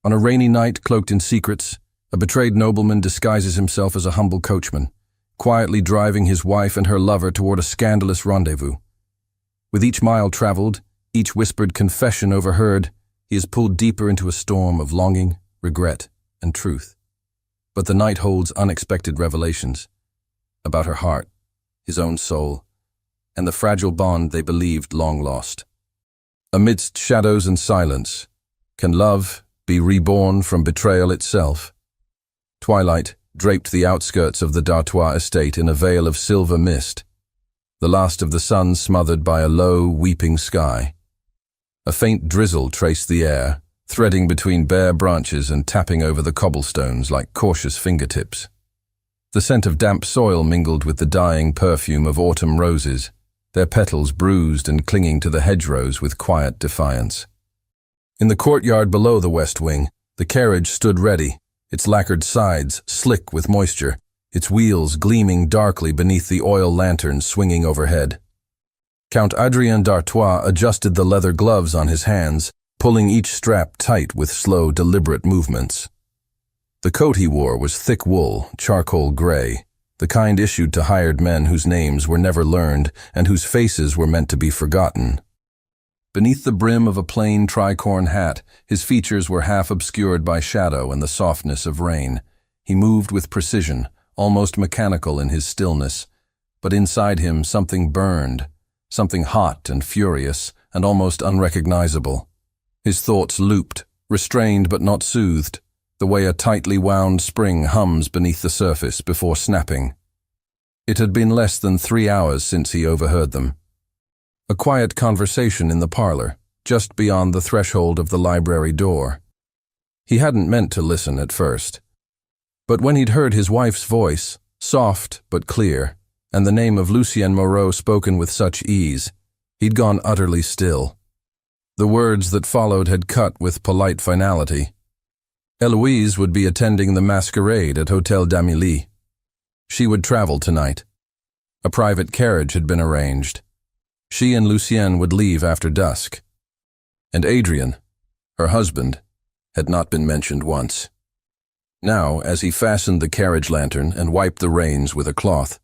On a rainy night, cloaked in secrets, a betrayed nobleman disguises himself as a humble coachman, quietly driving his wife and her lover toward a scandalous rendezvous. With each mile traveled, each whispered confession overheard, he is pulled deeper into a storm of longing, regret, and truth. But the night holds unexpected revelations about her heart, his own soul, and the fragile bond they believed long lost. Amidst shadows and silence, can love be reborn from betrayal itself? Twilight draped the outskirts of the D'Artois estate in a veil of silver mist, the last of the sun smothered by a low, weeping sky. A faint drizzle traced the air, threading between bare branches and tapping over the cobblestones like cautious fingertips. The scent of damp soil mingled with the dying perfume of autumn roses, their petals bruised and clinging to the hedgerows with quiet defiance. In the courtyard below the west wing, the carriage stood ready, its lacquered sides slick with moisture, its wheels gleaming darkly beneath the oil lanterns swinging overhead. Count Adrien d'Artois adjusted the leather gloves on his hands, pulling each strap tight with slow, deliberate movements. The coat he wore was thick wool, charcoal gray, the kind issued to hired men whose names were never learned and whose faces were meant to be forgotten. Beneath the brim of a plain tricorn hat, his features were half obscured by shadow and the softness of rain. He moved with precision, almost mechanical in his stillness, but inside him something burned, something hot and furious and almost unrecognizable. His thoughts looped, restrained but not soothed, the way a tightly wound spring hums beneath the surface before snapping. It had been less than 3 hours since he overheard them. A quiet conversation in the parlor, just beyond the threshold of the library door. He hadn't meant to listen at first. But when he'd heard his wife's voice, soft but clear, and the name of Lucien Moreau spoken with such ease, he'd gone utterly still. The words that followed had cut with polite finality. Eloise would be attending the masquerade at Hôtel d'Amélie. She would travel tonight. A private carriage had been arranged. She and Lucien would leave after dusk. And Adrien, her husband, had not been mentioned once. Now, as he fastened the carriage lantern and wiped the reins with a cloth,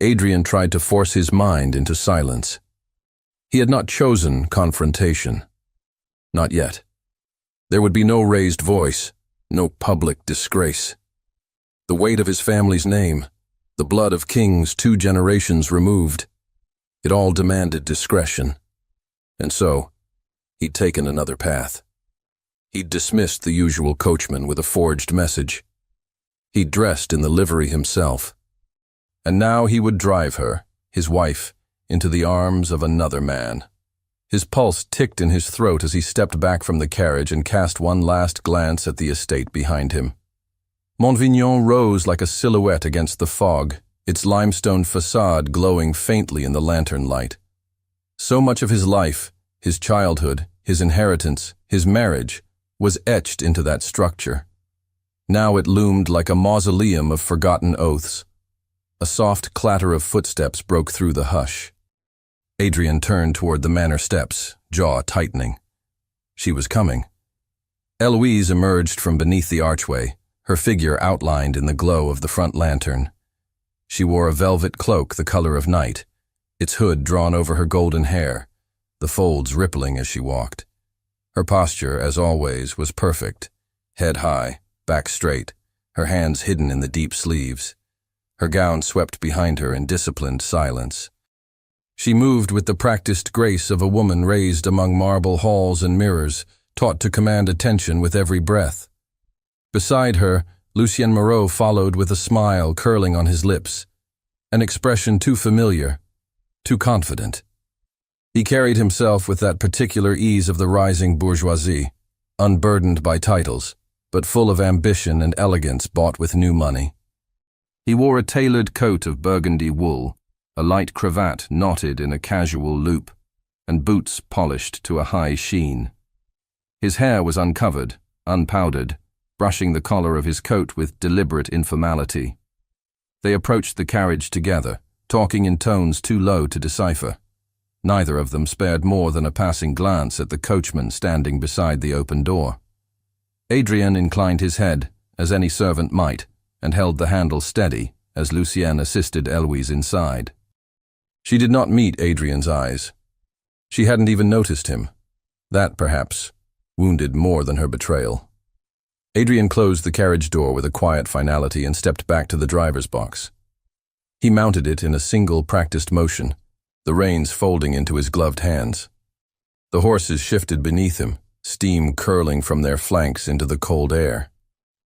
Adrien tried to force his mind into silence. He had not chosen confrontation. Not yet. There would be no raised voice, no public disgrace. The weight of his family's name, the blood of kings 2 generations removed, it all demanded discretion. And so, he'd taken another path. He'd dismissed the usual coachman with a forged message. He'd dressed in the livery himself. And now he would drive her, his wife, into the arms of another man. His pulse ticked in his throat as he stepped back from the carriage and cast one last glance at the estate behind him. Montvignon rose like a silhouette against the fog, its limestone facade glowing faintly in the lantern light. So much of his life, his childhood, his inheritance, his marriage, was etched into that structure. Now it loomed like a mausoleum of forgotten oaths. A soft clatter of footsteps broke through the hush. Adrien turned toward the manor steps, jaw tightening. She was coming. Eloise emerged from beneath the archway, her figure outlined in the glow of the front lantern. She wore a velvet cloak the color of night, its hood drawn over her golden hair, the folds rippling as she walked. Her posture, as always, was perfect, head high, back straight, her hands hidden in the deep sleeves. Her gown swept behind her in disciplined silence. She moved with the practiced grace of a woman raised among marble halls and mirrors, taught to command attention with every breath. Beside her, Lucien Moreau followed with a smile curling on his lips, an expression too familiar, too confident. He carried himself with that particular ease of the rising bourgeoisie, unburdened by titles, but full of ambition and elegance bought with new money. He wore a tailored coat of burgundy wool, a light cravat knotted in a casual loop, and boots polished to a high sheen. His hair was uncovered, unpowdered, brushing the collar of his coat with deliberate informality. They approached the carriage together, talking in tones too low to decipher. Neither of them spared more than a passing glance at the coachman standing beside the open door. Adrien inclined his head, as any servant might, and held the handle steady as Lucienne assisted Eloise inside. She did not meet Adrien's eyes. She hadn't even noticed him. That, perhaps, wounded more than her betrayal. Adrien closed the carriage door with a quiet finality and stepped back to the driver's box. He mounted it in a single practiced motion, the reins folding into his gloved hands. The horses shifted beneath him, steam curling from their flanks into the cold air.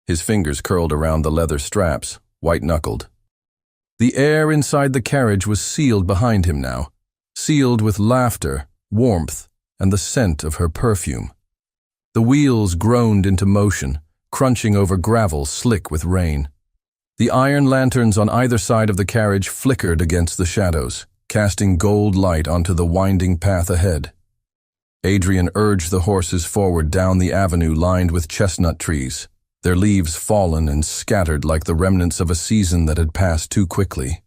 His fingers curled around the leather straps, white-knuckled. The air inside the carriage was sealed behind him now, sealed with laughter, warmth, and the scent of her perfume. The wheels groaned into motion, crunching over gravel slick with rain. The iron lanterns on either side of the carriage flickered against the shadows, casting gold light onto the winding path ahead. Adrien urged the horses forward down the avenue lined with chestnut trees, their leaves fallen and scattered like the remnants of a season that had passed too quickly.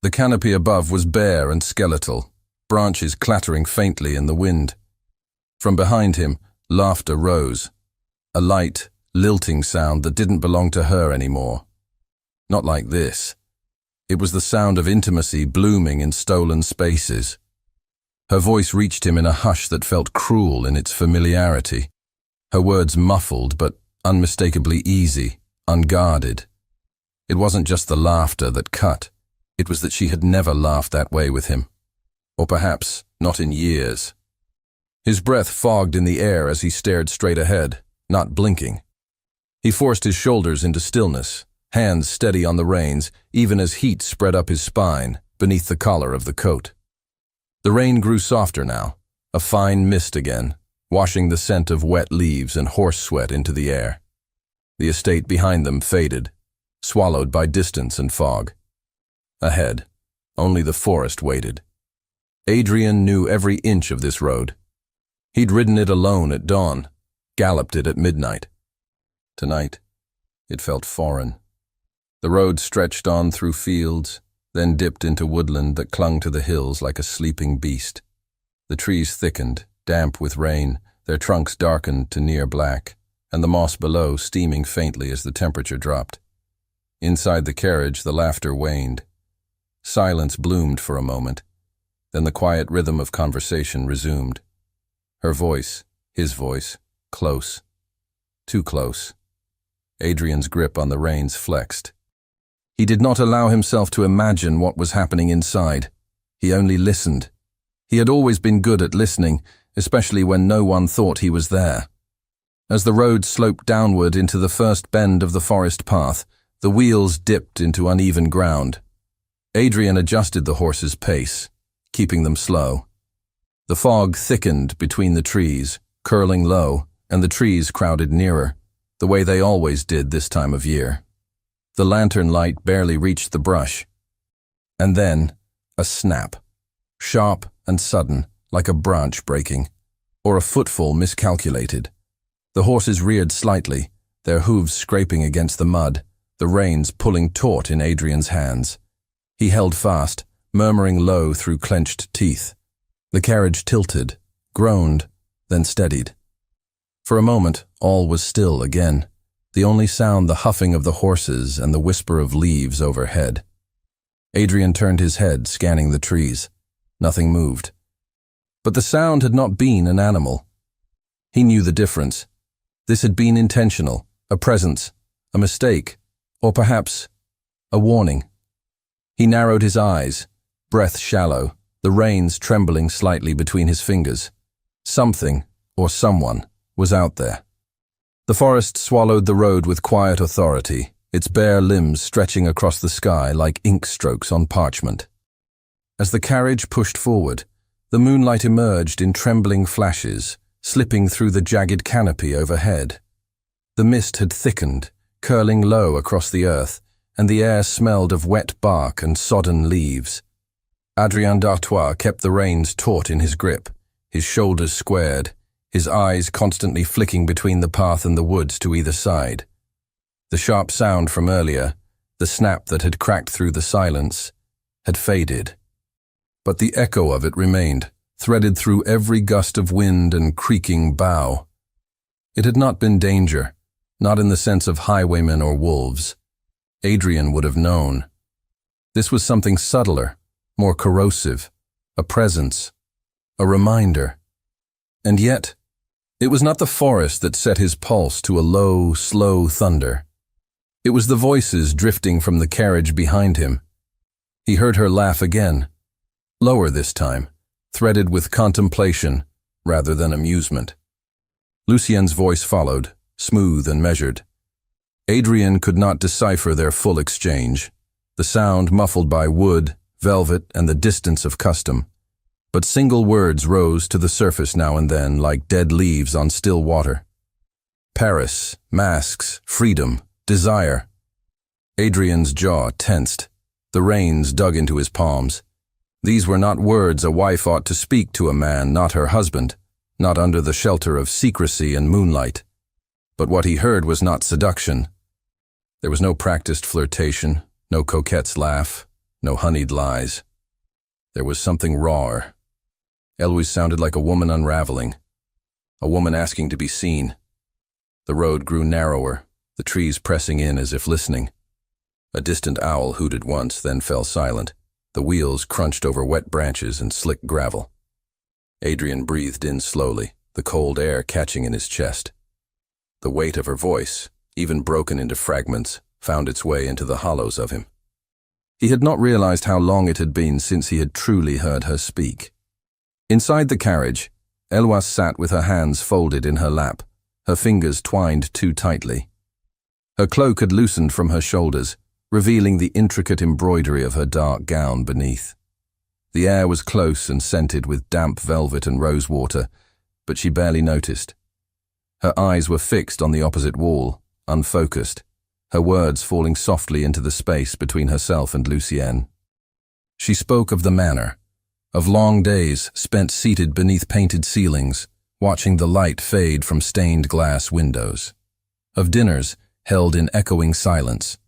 The canopy above was bare and skeletal, branches clattering faintly in the wind. From behind him, laughter rose, a light, lilting sound that didn't belong to her anymore. Not like this. It was the sound of intimacy blooming in stolen spaces. Her voice reached him in a hush that felt cruel in its familiarity. Her words muffled but unmistakably easy, unguarded. It wasn't just the laughter that cut. It was that she had never laughed that way with him. Or perhaps not in years. His breath fogged in the air as he stared straight ahead, not blinking. He forced his shoulders into stillness, hands steady on the reins, even as heat spread up his spine, beneath the collar of the coat. The rain grew softer now, a fine mist again, washing the scent of wet leaves and horse sweat into the air. The estate behind them faded, swallowed by distance and fog. Ahead, only the forest waited. Adrien knew every inch of this road. He'd ridden it alone at dawn, galloped it at midnight. Tonight, it felt foreign. The road stretched on through fields, then dipped into woodland that clung to the hills like a sleeping beast. The trees thickened, damp with rain, their trunks darkened to near black, and the moss below steaming faintly as the temperature dropped. Inside the carriage, the laughter waned. Silence bloomed for a moment, then the quiet rhythm of conversation resumed. Her voice, his voice, close. Too close. Adrien's grip on the reins flexed. He did not allow himself to imagine what was happening inside. He only listened. He had always been good at listening, especially when no one thought he was there. As the road sloped downward into the first bend of the forest path, the wheels dipped into uneven ground. Adrien adjusted the horses' pace, keeping them slow. The fog thickened between the trees, curling low, and the trees crowded nearer, the way they always did this time of year. The lantern light barely reached the brush. And then, a snap. Sharp and sudden, like a branch breaking, or a footfall miscalculated. The horses reared slightly, their hooves scraping against the mud, the reins pulling taut in Adrien's hands. He held fast, murmuring low through clenched teeth. The carriage tilted, groaned, then steadied. For a moment, all was still again. The only sound the huffing of the horses and the whisper of leaves overhead. Adrien turned his head, scanning the trees. Nothing moved. But the sound had not been an animal. He knew the difference. This had been intentional, a presence, a mistake, or perhaps a warning. He narrowed his eyes, breath shallow, the reins trembling slightly between his fingers. Something, or someone, was out there. The forest swallowed the road with quiet authority, its bare limbs stretching across the sky like ink strokes on parchment. As the carriage pushed forward, the moonlight emerged in trembling flashes, slipping through the jagged canopy overhead. The mist had thickened, curling low across the earth, and the air smelled of wet bark and sodden leaves. Adrien d'Artois kept the reins taut in his grip, his shoulders squared, his eyes constantly flicking between the path and the woods to either side. The sharp sound from earlier, the snap that had cracked through the silence, had faded. But the echo of it remained, threaded through every gust of wind and creaking bough. It had not been danger, not in the sense of highwaymen or wolves. Adrian would have known. This was something subtler, more corrosive, a presence, a reminder. And yet, it was not the forest that set his pulse to a low, slow thunder. It was the voices drifting from the carriage behind him. He heard her laugh again, lower this time, threaded with contemplation rather than amusement. Lucien's voice followed, smooth and measured. Adrian could not decipher their full exchange, the sound muffled by wood, velvet, and the distance of custom. But single words rose to the surface now and then like dead leaves on still water. Paris, masks, freedom, desire. Adrian's jaw tensed. The reins dug into his palms. These were not words a wife ought to speak to a man, not her husband, not under the shelter of secrecy and moonlight. But what he heard was not seduction. There was no practiced flirtation, no coquette's laugh, no honeyed lies. There was something rawer. Eloise sounded like a woman unraveling, a woman asking to be seen. The road grew narrower, the trees pressing in as if listening. A distant owl hooted once, then fell silent. The wheels crunched over wet branches and slick gravel. Adrian breathed in slowly, the cold air catching in his chest. The weight of her voice, even broken into fragments, found its way into the hollows of him. He had not realized how long it had been since he had truly heard her speak. Inside the carriage, Eloise sat with her hands folded in her lap, her fingers twined too tightly. Her cloak had loosened from her shoulders, revealing the intricate embroidery of her dark gown beneath. The air was close and scented with damp velvet and rosewater, but she barely noticed. Her eyes were fixed on the opposite wall, unfocused, her words falling softly into the space between herself and Lucienne. She spoke of the manor, of long days spent seated beneath painted ceilings, watching the light fade from stained glass windows, of dinners held in echoing silence,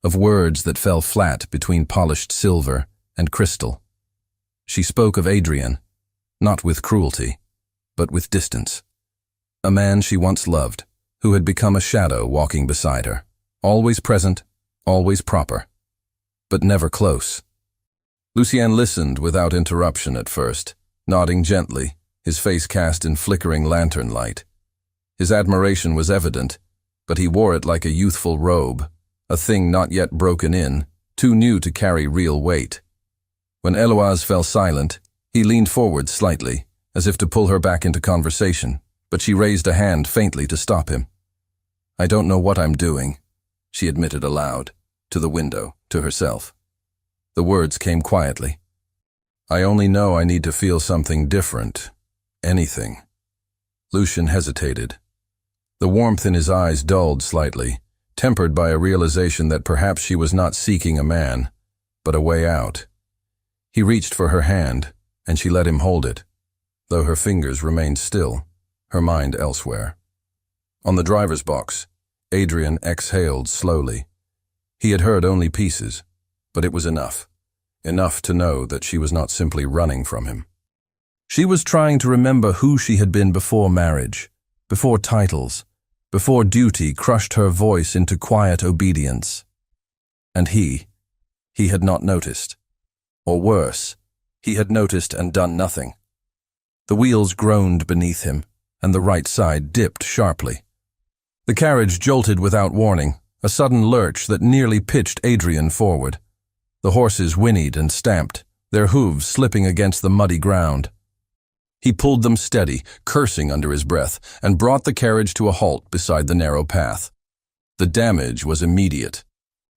of words that fell flat between polished silver and crystal. She spoke of Adrian, not with cruelty, but with distance. A man she once loved, who had become a shadow walking beside her, always present, always proper, but never close. Lucien listened without interruption at first, nodding gently, his face cast in flickering lantern light. His admiration was evident, but he wore it like a youthful robe, a thing not yet broken in, too new to carry real weight. When Eloise fell silent, he leaned forward slightly, as if to pull her back into conversation, but she raised a hand faintly to stop him. "I don't know what I'm doing," she admitted aloud, to the window, to herself. The words came quietly. "I only know I need to feel something different. Anything." Lucien hesitated. The warmth in his eyes dulled slightly, tempered by a realization that perhaps she was not seeking a man, but a way out. He reached for her hand, and she let him hold it, though her fingers remained still, her mind elsewhere. On the driver's box, Adrian exhaled slowly. He had heard only pieces, but it was enough to know that she was not simply running from him. She was trying to remember who she had been before marriage, before titles, before duty crushed her voice into quiet obedience. And he had not noticed. Or worse, he had noticed and done nothing. The wheels groaned beneath him, and the right side dipped sharply. The carriage jolted without warning, a sudden lurch that nearly pitched Adrian forward. The horses whinnied and stamped, their hooves slipping against the muddy ground. He pulled them steady, cursing under his breath, and brought the carriage to a halt beside the narrow path. The damage was immediate.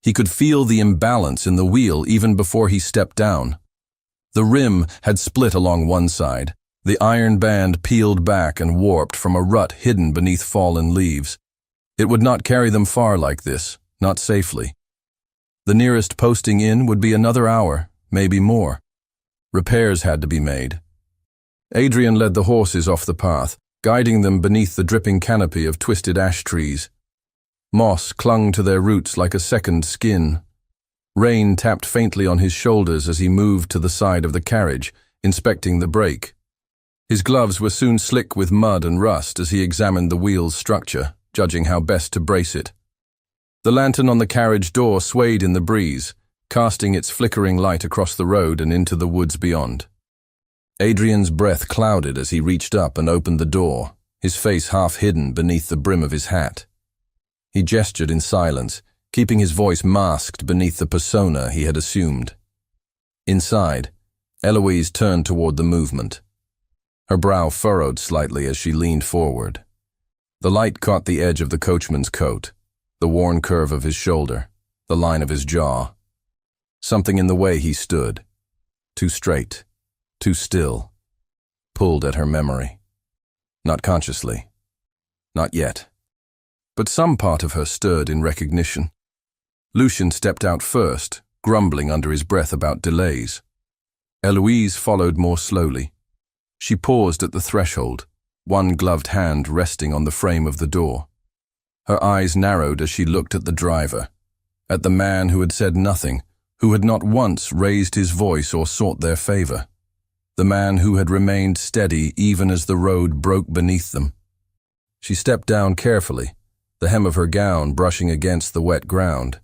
He could feel the imbalance in the wheel even before he stepped down. The rim had split along one side, the iron band peeled back and warped from a rut hidden beneath fallen leaves. It would not carry them far like this, not safely. The nearest posting inn would be another hour, maybe more. Repairs had to be made. Adrian led the horses off the path, guiding them beneath the dripping canopy of twisted ash trees. Moss clung to their roots like a second skin. Rain tapped faintly on his shoulders as he moved to the side of the carriage, inspecting the brake. His gloves were soon slick with mud and rust as he examined the wheel's structure, judging how best to brace it. The lantern on the carriage door swayed in the breeze, casting its flickering light across the road and into the woods beyond. Adrian's breath clouded as he reached up and opened the door, his face half hidden beneath the brim of his hat. He gestured in silence, keeping his voice masked beneath the persona he had assumed. Inside, Eloise turned toward the movement. Her brow furrowed slightly as she leaned forward. The light caught the edge of the coachman's coat, the worn curve of his shoulder, the line of his jaw. Something in the way he stood, too straight, too still, pulled at her memory. Not consciously. Not yet. But some part of her stirred in recognition. Lucien stepped out first, grumbling under his breath about delays. Eloise followed more slowly. She paused at the threshold, one gloved hand resting on the frame of the door. Her eyes narrowed as she looked at the driver, at the man who had said nothing, who had not once raised his voice or sought their favor. The man who had remained steady even as the road broke beneath them. She stepped down carefully, the hem of her gown brushing against the wet ground.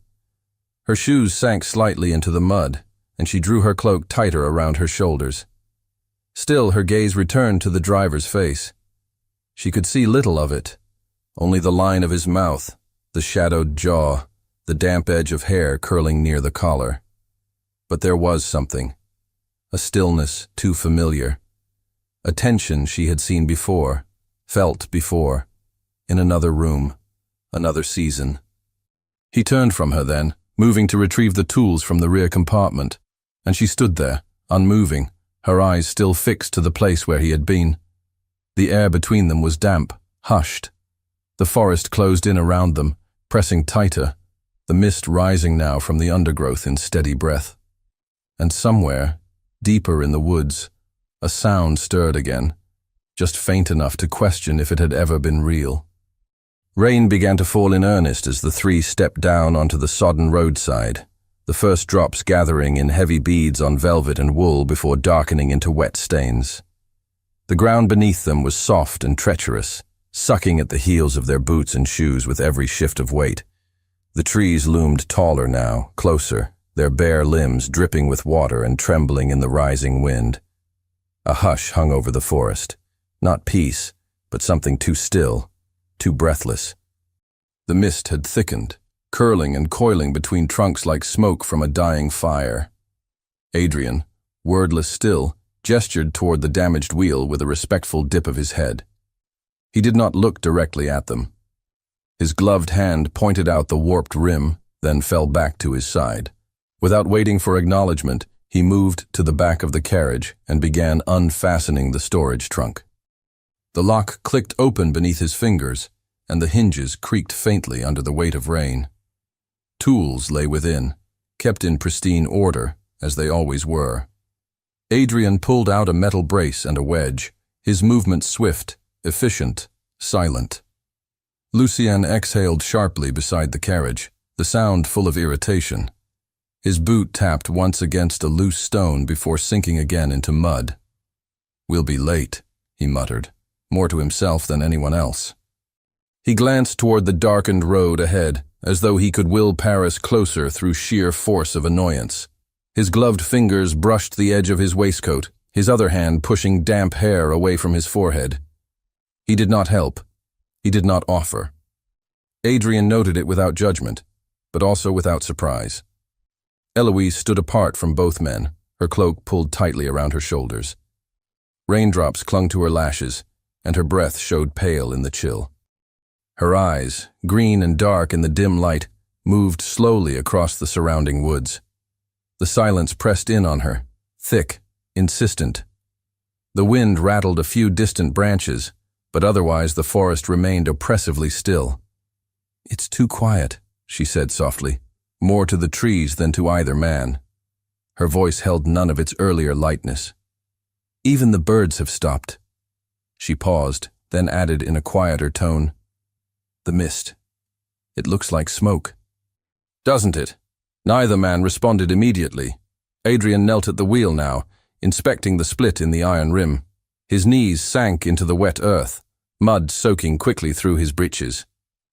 Her shoes sank slightly into the mud, and she drew her cloak tighter around her shoulders. Still, her gaze returned to the driver's face. She could see little of it, only the line of his mouth, the shadowed jaw, the damp edge of hair curling near the collar. But there was something, a stillness too familiar, a tension she had seen before, felt before, in another room, another season. He turned from her then, moving to retrieve the tools from the rear compartment, and she stood there, unmoving, her eyes still fixed to the place where he had been. The air between them was damp, hushed. The forest closed in around them, pressing tighter, the mist rising now from the undergrowth in steady breath. And somewhere, deeper in the woods, a sound stirred again, just faint enough to question if it had ever been real. Rain began to fall in earnest as the three stepped down onto the sodden roadside, the first drops gathering in heavy beads on velvet and wool before darkening into wet stains. The ground beneath them was soft and treacherous, sucking at the heels of their boots and shoes with every shift of weight. The trees loomed taller now, closer, their bare limbs dripping with water and trembling in the rising wind. A hush hung over the forest, not peace, but something too still, too breathless. The mist had thickened, curling and coiling between trunks like smoke from a dying fire. Adrian, wordless still, gestured toward the damaged wheel with a respectful dip of his head. He did not look directly at them. His gloved hand pointed out the warped rim, then fell back to his side. Without waiting for acknowledgement, he moved to the back of the carriage and began unfastening the storage trunk. The lock clicked open beneath his fingers, and the hinges creaked faintly under the weight of rain. Tools lay within, kept in pristine order, as they always were. Adrian pulled out a metal brace and a wedge, his movement swift, efficient, silent. Lucien exhaled sharply beside the carriage, the sound full of irritation. His boot tapped once against a loose stone before sinking again into mud. "We'll be late," he muttered, more to himself than anyone else. He glanced toward the darkened road ahead, as though he could will Paris closer through sheer force of annoyance. His gloved fingers brushed the edge of his waistcoat, his other hand pushing damp hair away from his forehead. He did not help. He did not offer. Adrian noted it without judgment, but also without surprise. Eloise stood apart from both men, her cloak pulled tightly around her shoulders. Raindrops clung to her lashes, and her breath showed pale in the chill. Her eyes, green and dark in the dim light, moved slowly across the surrounding woods. The silence pressed in on her, thick, insistent. The wind rattled a few distant branches, but otherwise the forest remained oppressively still. "It's too quiet," she said softly, more to the trees than to either man. Her voice held none of its earlier lightness. "Even the birds have stopped." She paused, then added in a quieter tone, "The mist. It looks like smoke." "Doesn't it?" Neither man responded immediately. Adrian knelt at the wheel now, inspecting the split in the iron rim. His knees sank into the wet earth, mud soaking quickly through his breeches.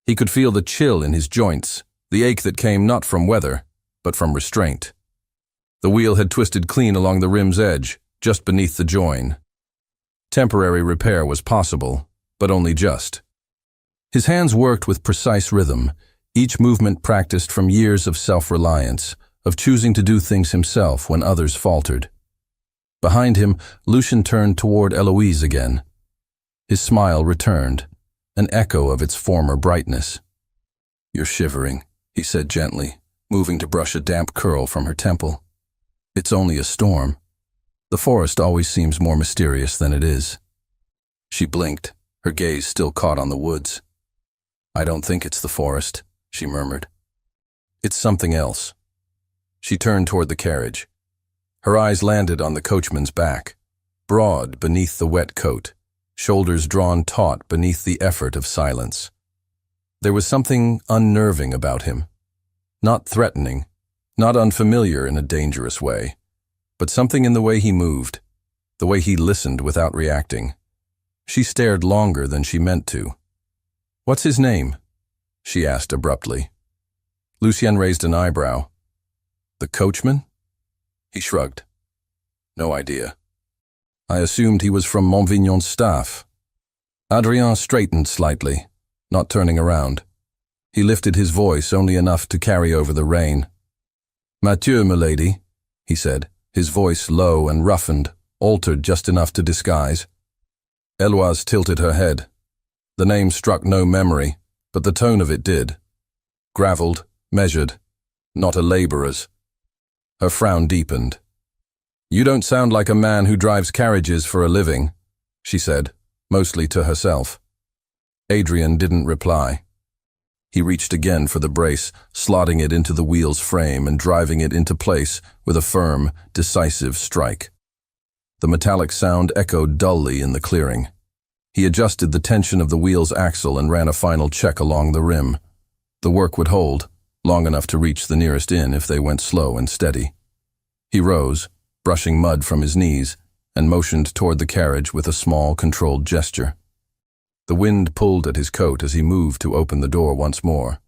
He could feel the chill in his joints, the ache that came not from weather, but from restraint. The wheel had twisted clean along the rim's edge, just beneath the join. Temporary repair was possible, but only just. His hands worked with precise rhythm, each movement practiced from years of self-reliance, of choosing to do things himself when others faltered. Behind him, Lucien turned toward Eloise again. His smile returned, an echo of its former brightness. "You're shivering," he said gently, moving to brush a damp curl from her temple. "It's only a storm. The forest always seems more mysterious than it is." She blinked, her gaze still caught on the woods. "I don't think it's the forest," she murmured. "It's something else." She turned toward the carriage. Her eyes landed on the coachman's back, broad beneath the wet coat, shoulders drawn taut beneath the effort of silence. There was something unnerving about him. Not threatening, not unfamiliar in a dangerous way, but something in the way he moved, the way he listened without reacting. She stared longer than she meant to. "What's his name?" she asked abruptly. Lucien raised an eyebrow. "The coachman?" He shrugged. "No idea. I assumed he was from Montvignon's staff." Adrien straightened slightly, not turning around. He lifted his voice only enough to carry over the rain. "Mathieu, milady," he said, his voice low and roughened, altered just enough to disguise. Eloise tilted her head. The name struck no memory, but the tone of it did. Gravelled, measured, not a labourer's. Her frown deepened. "You don't sound like a man who drives carriages for a living," she said, mostly to herself. Adrien didn't reply. He reached again for the brace, slotting it into the wheel's frame and driving it into place with a firm, decisive strike. The metallic sound echoed dully in the clearing. He adjusted the tension of the wheel's axle and ran a final check along the rim. The work would hold, long enough to reach the nearest inn if they went slow and steady. He rose, brushing mud from his knees, and motioned toward the carriage with a small, controlled gesture. The wind pulled at his coat as he moved to open the door once more.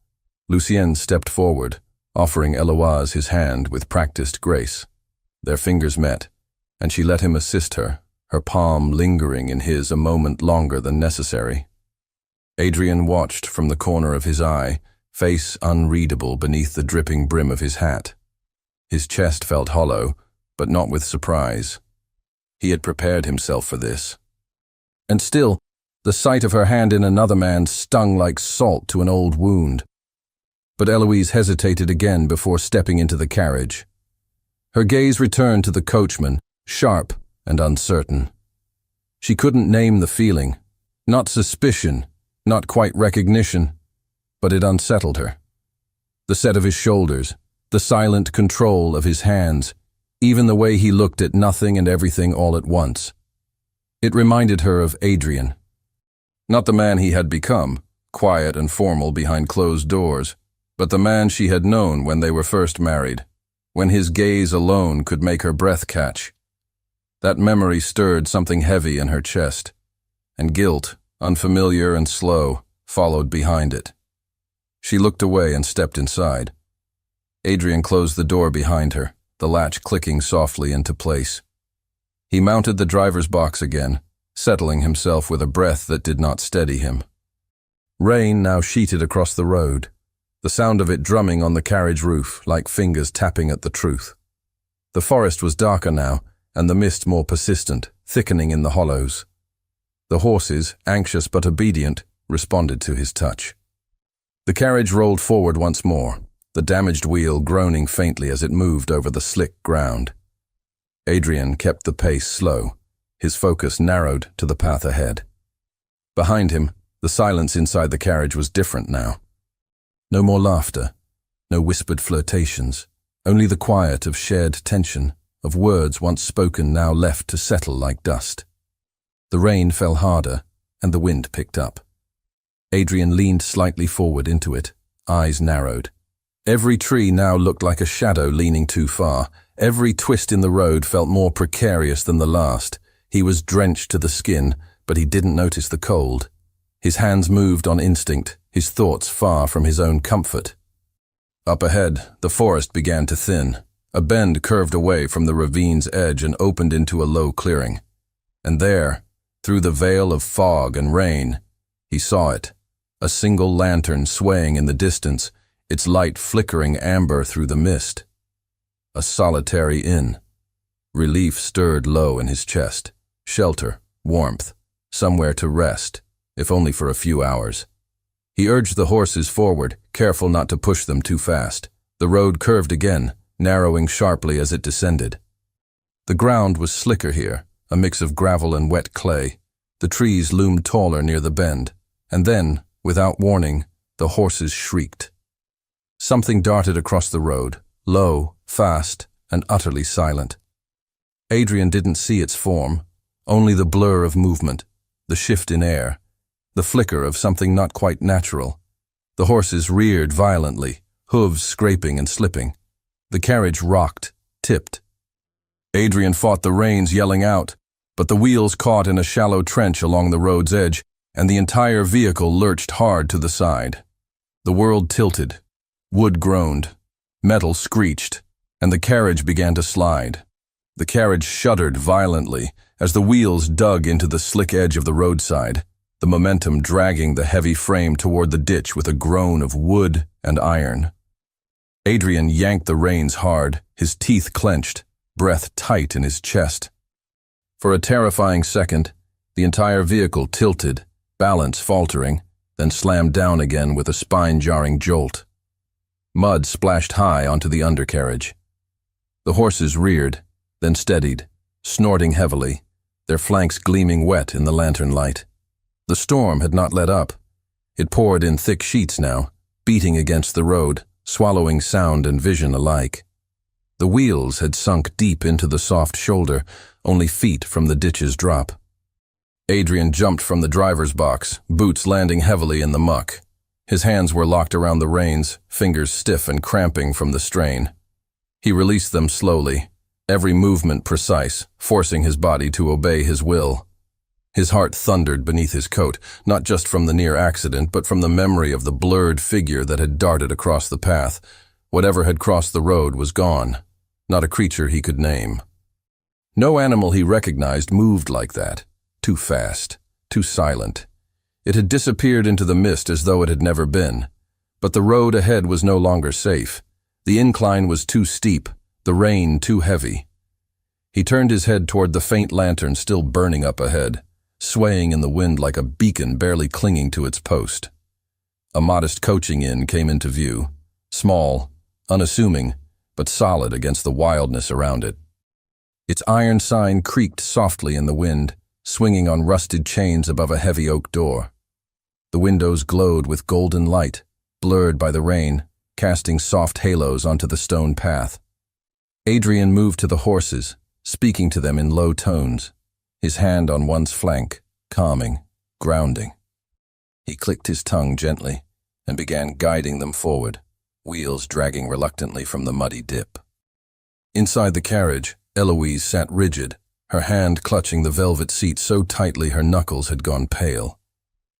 Lucien stepped forward, offering Eloise his hand with practiced grace. Their fingers met, and she let him assist her, her palm lingering in his a moment longer than necessary. Adrien watched from the corner of his eye, face unreadable beneath the dripping brim of his hat. His chest felt hollow, but not with surprise. He had prepared himself for this. And still, the sight of her hand in another man's stung like salt to an old wound. But Eloise hesitated again before stepping into the carriage. Her gaze returned to the coachman, sharp and uncertain. She couldn't name the feeling. Not suspicion, not quite recognition, but it unsettled her. The set of his shoulders, the silent control of his hands, even the way he looked at nothing and everything all at once. It reminded her of Adrien. Not the man he had become, quiet and formal behind closed doors, but the man she had known when they were first married, when his gaze alone could make her breath catch. That memory stirred something heavy in her chest, and guilt, unfamiliar and slow, followed behind it. She looked away and stepped inside. Adrien closed the door behind her, the latch clicking softly into place. He mounted the driver's box again, settling himself with a breath that did not steady him. Rain now sheeted across the road, the sound of it drumming on the carriage roof like fingers tapping at the truth. The forest was darker now, and the mist more persistent, thickening in the hollows. The horses, anxious but obedient, responded to his touch. The carriage rolled forward once more, the damaged wheel groaning faintly as it moved over the slick ground. Adrien kept the pace slow, his focus narrowed to the path ahead. Behind him, the silence inside the carriage was different now. No more laughter, no whispered flirtations, only the quiet of shared tension, of words once spoken now left to settle like dust. The rain fell harder, and the wind picked up. Adrien leaned slightly forward into it, eyes narrowed. Every tree now looked like a shadow leaning too far. Every twist in the road felt more precarious than the last, He was drenched to the skin, but he didn't notice the cold. His hands moved on instinct, his thoughts far from his own comfort. Up ahead, the forest began to thin. A bend curved away from the ravine's edge and opened into a low clearing. And there, through the veil of fog and rain, he saw it, a single lantern swaying in the distance, its light flickering amber through the mist. A solitary inn. Relief stirred low in his chest. Shelter, warmth, somewhere to rest, if only for a few hours. He urged the horses forward, careful not to push them too fast. The road curved again, narrowing sharply as it descended. The ground was slicker here, a mix of gravel and wet clay. The trees loomed taller near the bend, and then, without warning, the horses shrieked. Something darted across the road, low, fast, and utterly silent. Adrian didn't see its form, only the blur of movement, the shift in air, the flicker of something not quite natural. The horses reared violently, hooves scraping and slipping. The carriage rocked, tipped. Adrian fought the reins, yelling out, but the wheels caught in a shallow trench along the road's edge, and the entire vehicle lurched hard to the side. The world tilted. Wood groaned. Metal screeched, and the carriage began to slide. The carriage shuddered violently as the wheels dug into the slick edge of the roadside, the momentum dragging the heavy frame toward the ditch with a groan of wood and iron. Adrian yanked the reins hard, his teeth clenched, breath tight in his chest. For a terrifying second, the entire vehicle tilted, balance faltering, then slammed down again with a spine-jarring jolt. Mud splashed high onto the undercarriage. The horses reared, then steadied, snorting heavily, their flanks gleaming wet in the lantern light. The storm had not let up. It poured in thick sheets now, beating against the road, swallowing sound and vision alike. The wheels had sunk deep into the soft shoulder, only feet from the ditch's drop. Adrian jumped from the driver's box, boots landing heavily in the muck. His hands were locked around the reins, fingers stiff and cramping from the strain. He released them slowly, every movement precise, forcing his body to obey his will. His heart thundered beneath his coat, not just from the near accident, but from the memory of the blurred figure that had darted across the path. Whatever had crossed the road was gone, not a creature he could name. No animal he recognized moved like that, too fast, too silent. It had disappeared into the mist as though it had never been. But the road ahead was no longer safe. The incline was too steep, the rain too heavy. He turned his head toward the faint lantern still burning up ahead, swaying in the wind like a beacon barely clinging to its post. A modest coaching inn came into view, small, unassuming, but solid against the wildness around it. Its iron sign creaked softly in the wind, swinging on rusted chains above a heavy oak door. The windows glowed with golden light, blurred by the rain, casting soft halos onto the stone path. Adrian moved to the horses, speaking to them in low tones, his hand on one's flank, calming, grounding. He clicked his tongue gently and began guiding them forward, wheels dragging reluctantly from the muddy dip. Inside the carriage, Eloise sat rigid, her hand clutching the velvet seat so tightly her knuckles had gone pale.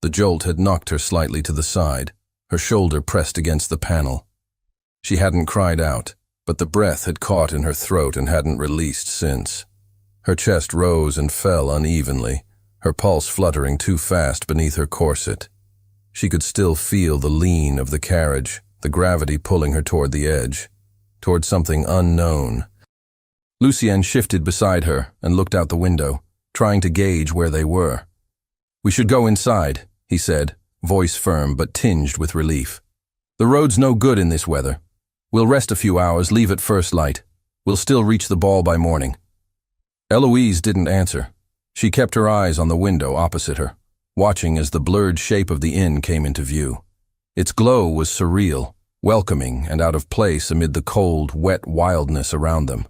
The jolt had knocked her slightly to the side, her shoulder pressed against the panel. She hadn't cried out, but the breath had caught in her throat and hadn't released since. Her chest rose and fell unevenly, her pulse fluttering too fast beneath her corset. She could still feel the lean of the carriage, the gravity pulling her toward the edge, toward something unknown. Lucien shifted beside her and looked out the window, trying to gauge where they were. "We should go inside," he said, voice firm but tinged with relief. "The road's no good in this weather. We'll rest a few hours, leave at first light. We'll still reach the ball by morning." Eloise didn't answer. She kept her eyes on the window opposite her, watching as the blurred shape of the inn came into view. Its glow was surreal, welcoming and out of place amid the cold, wet wildness around them.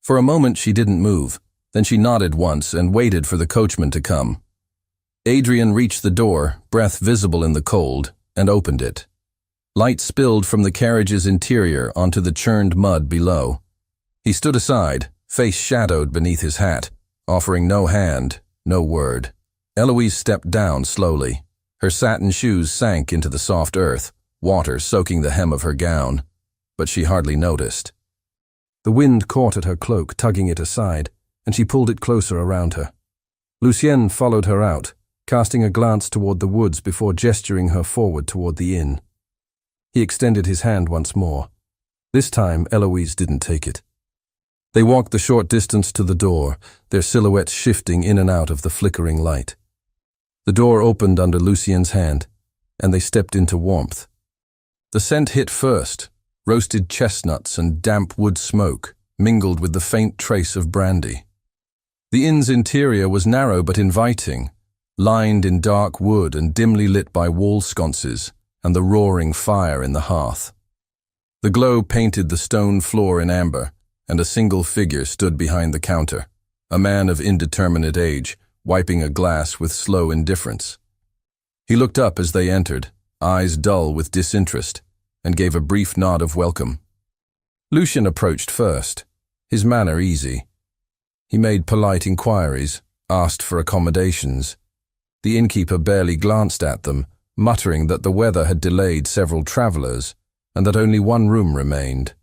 For a moment she didn't move, then she nodded once and waited for the coachman to come. Adrian reached the door, breath visible in the cold, and opened it. Light spilled from the carriage's interior onto the churned mud below. He stood aside, face shadowed beneath his hat, offering no hand, no word. Eloise stepped down slowly. Her satin shoes sank into the soft earth, water soaking the hem of her gown, but she hardly noticed. The wind caught at her cloak, tugging it aside, and she pulled it closer around her. Lucien followed her out, casting a glance toward the woods before gesturing her forward toward the inn. He extended his hand once more. This time, Eloise didn't take it. They walked the short distance to the door, their silhouettes shifting in and out of the flickering light. The door opened under Lucien's hand, and they stepped into warmth. The scent hit first, roasted chestnuts and damp wood smoke, mingled with the faint trace of brandy. The inn's interior was narrow but inviting, lined in dark wood and dimly lit by wall sconces and the roaring fire in the hearth. The glow painted the stone floor in amber, and a single figure stood behind the counter, a man of indeterminate age, wiping a glass with slow indifference. He looked up as they entered, eyes dull with disinterest, and gave a brief nod of welcome. Lucien approached first, his manner easy. He made polite inquiries, asked for accommodations. The innkeeper barely glanced at them, muttering that the weather had delayed several travelers, and that only one room remained.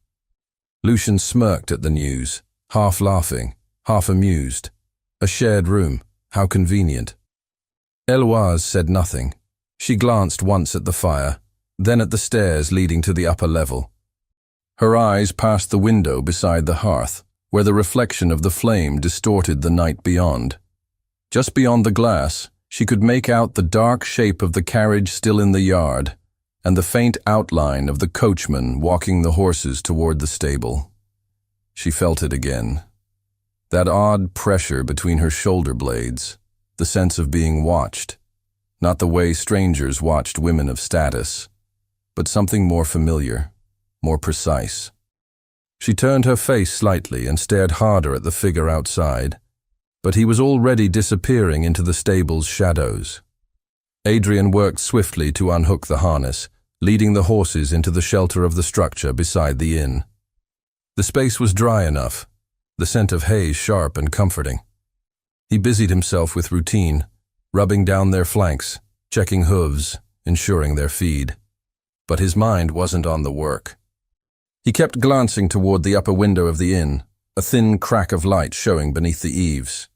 Lucien smirked at the news, half laughing, half amused. A shared room, how convenient. Eloise said nothing. She glanced once at the fire, then at the stairs leading to the upper level. Her eyes passed the window beside the hearth, where the reflection of the flame distorted the night beyond. Just beyond the glass, she could make out the dark shape of the carriage still in the yard, and the faint outline of the coachman walking the horses toward the stable. She felt it again. That odd pressure between her shoulder blades, the sense of being watched, not the way strangers watched women of status, but something more familiar, more precise. She turned her face slightly and stared harder at the figure outside, but he was already disappearing into the stable's shadows. Adrian worked swiftly to unhook the harness, leading the horses into the shelter of the structure beside the inn. The space was dry enough, the scent of hay sharp and comforting. He busied himself with routine, rubbing down their flanks, checking hooves, ensuring their feed. But his mind wasn't on the work. He kept glancing toward the upper window of the inn, a thin crack of light showing beneath the eaves.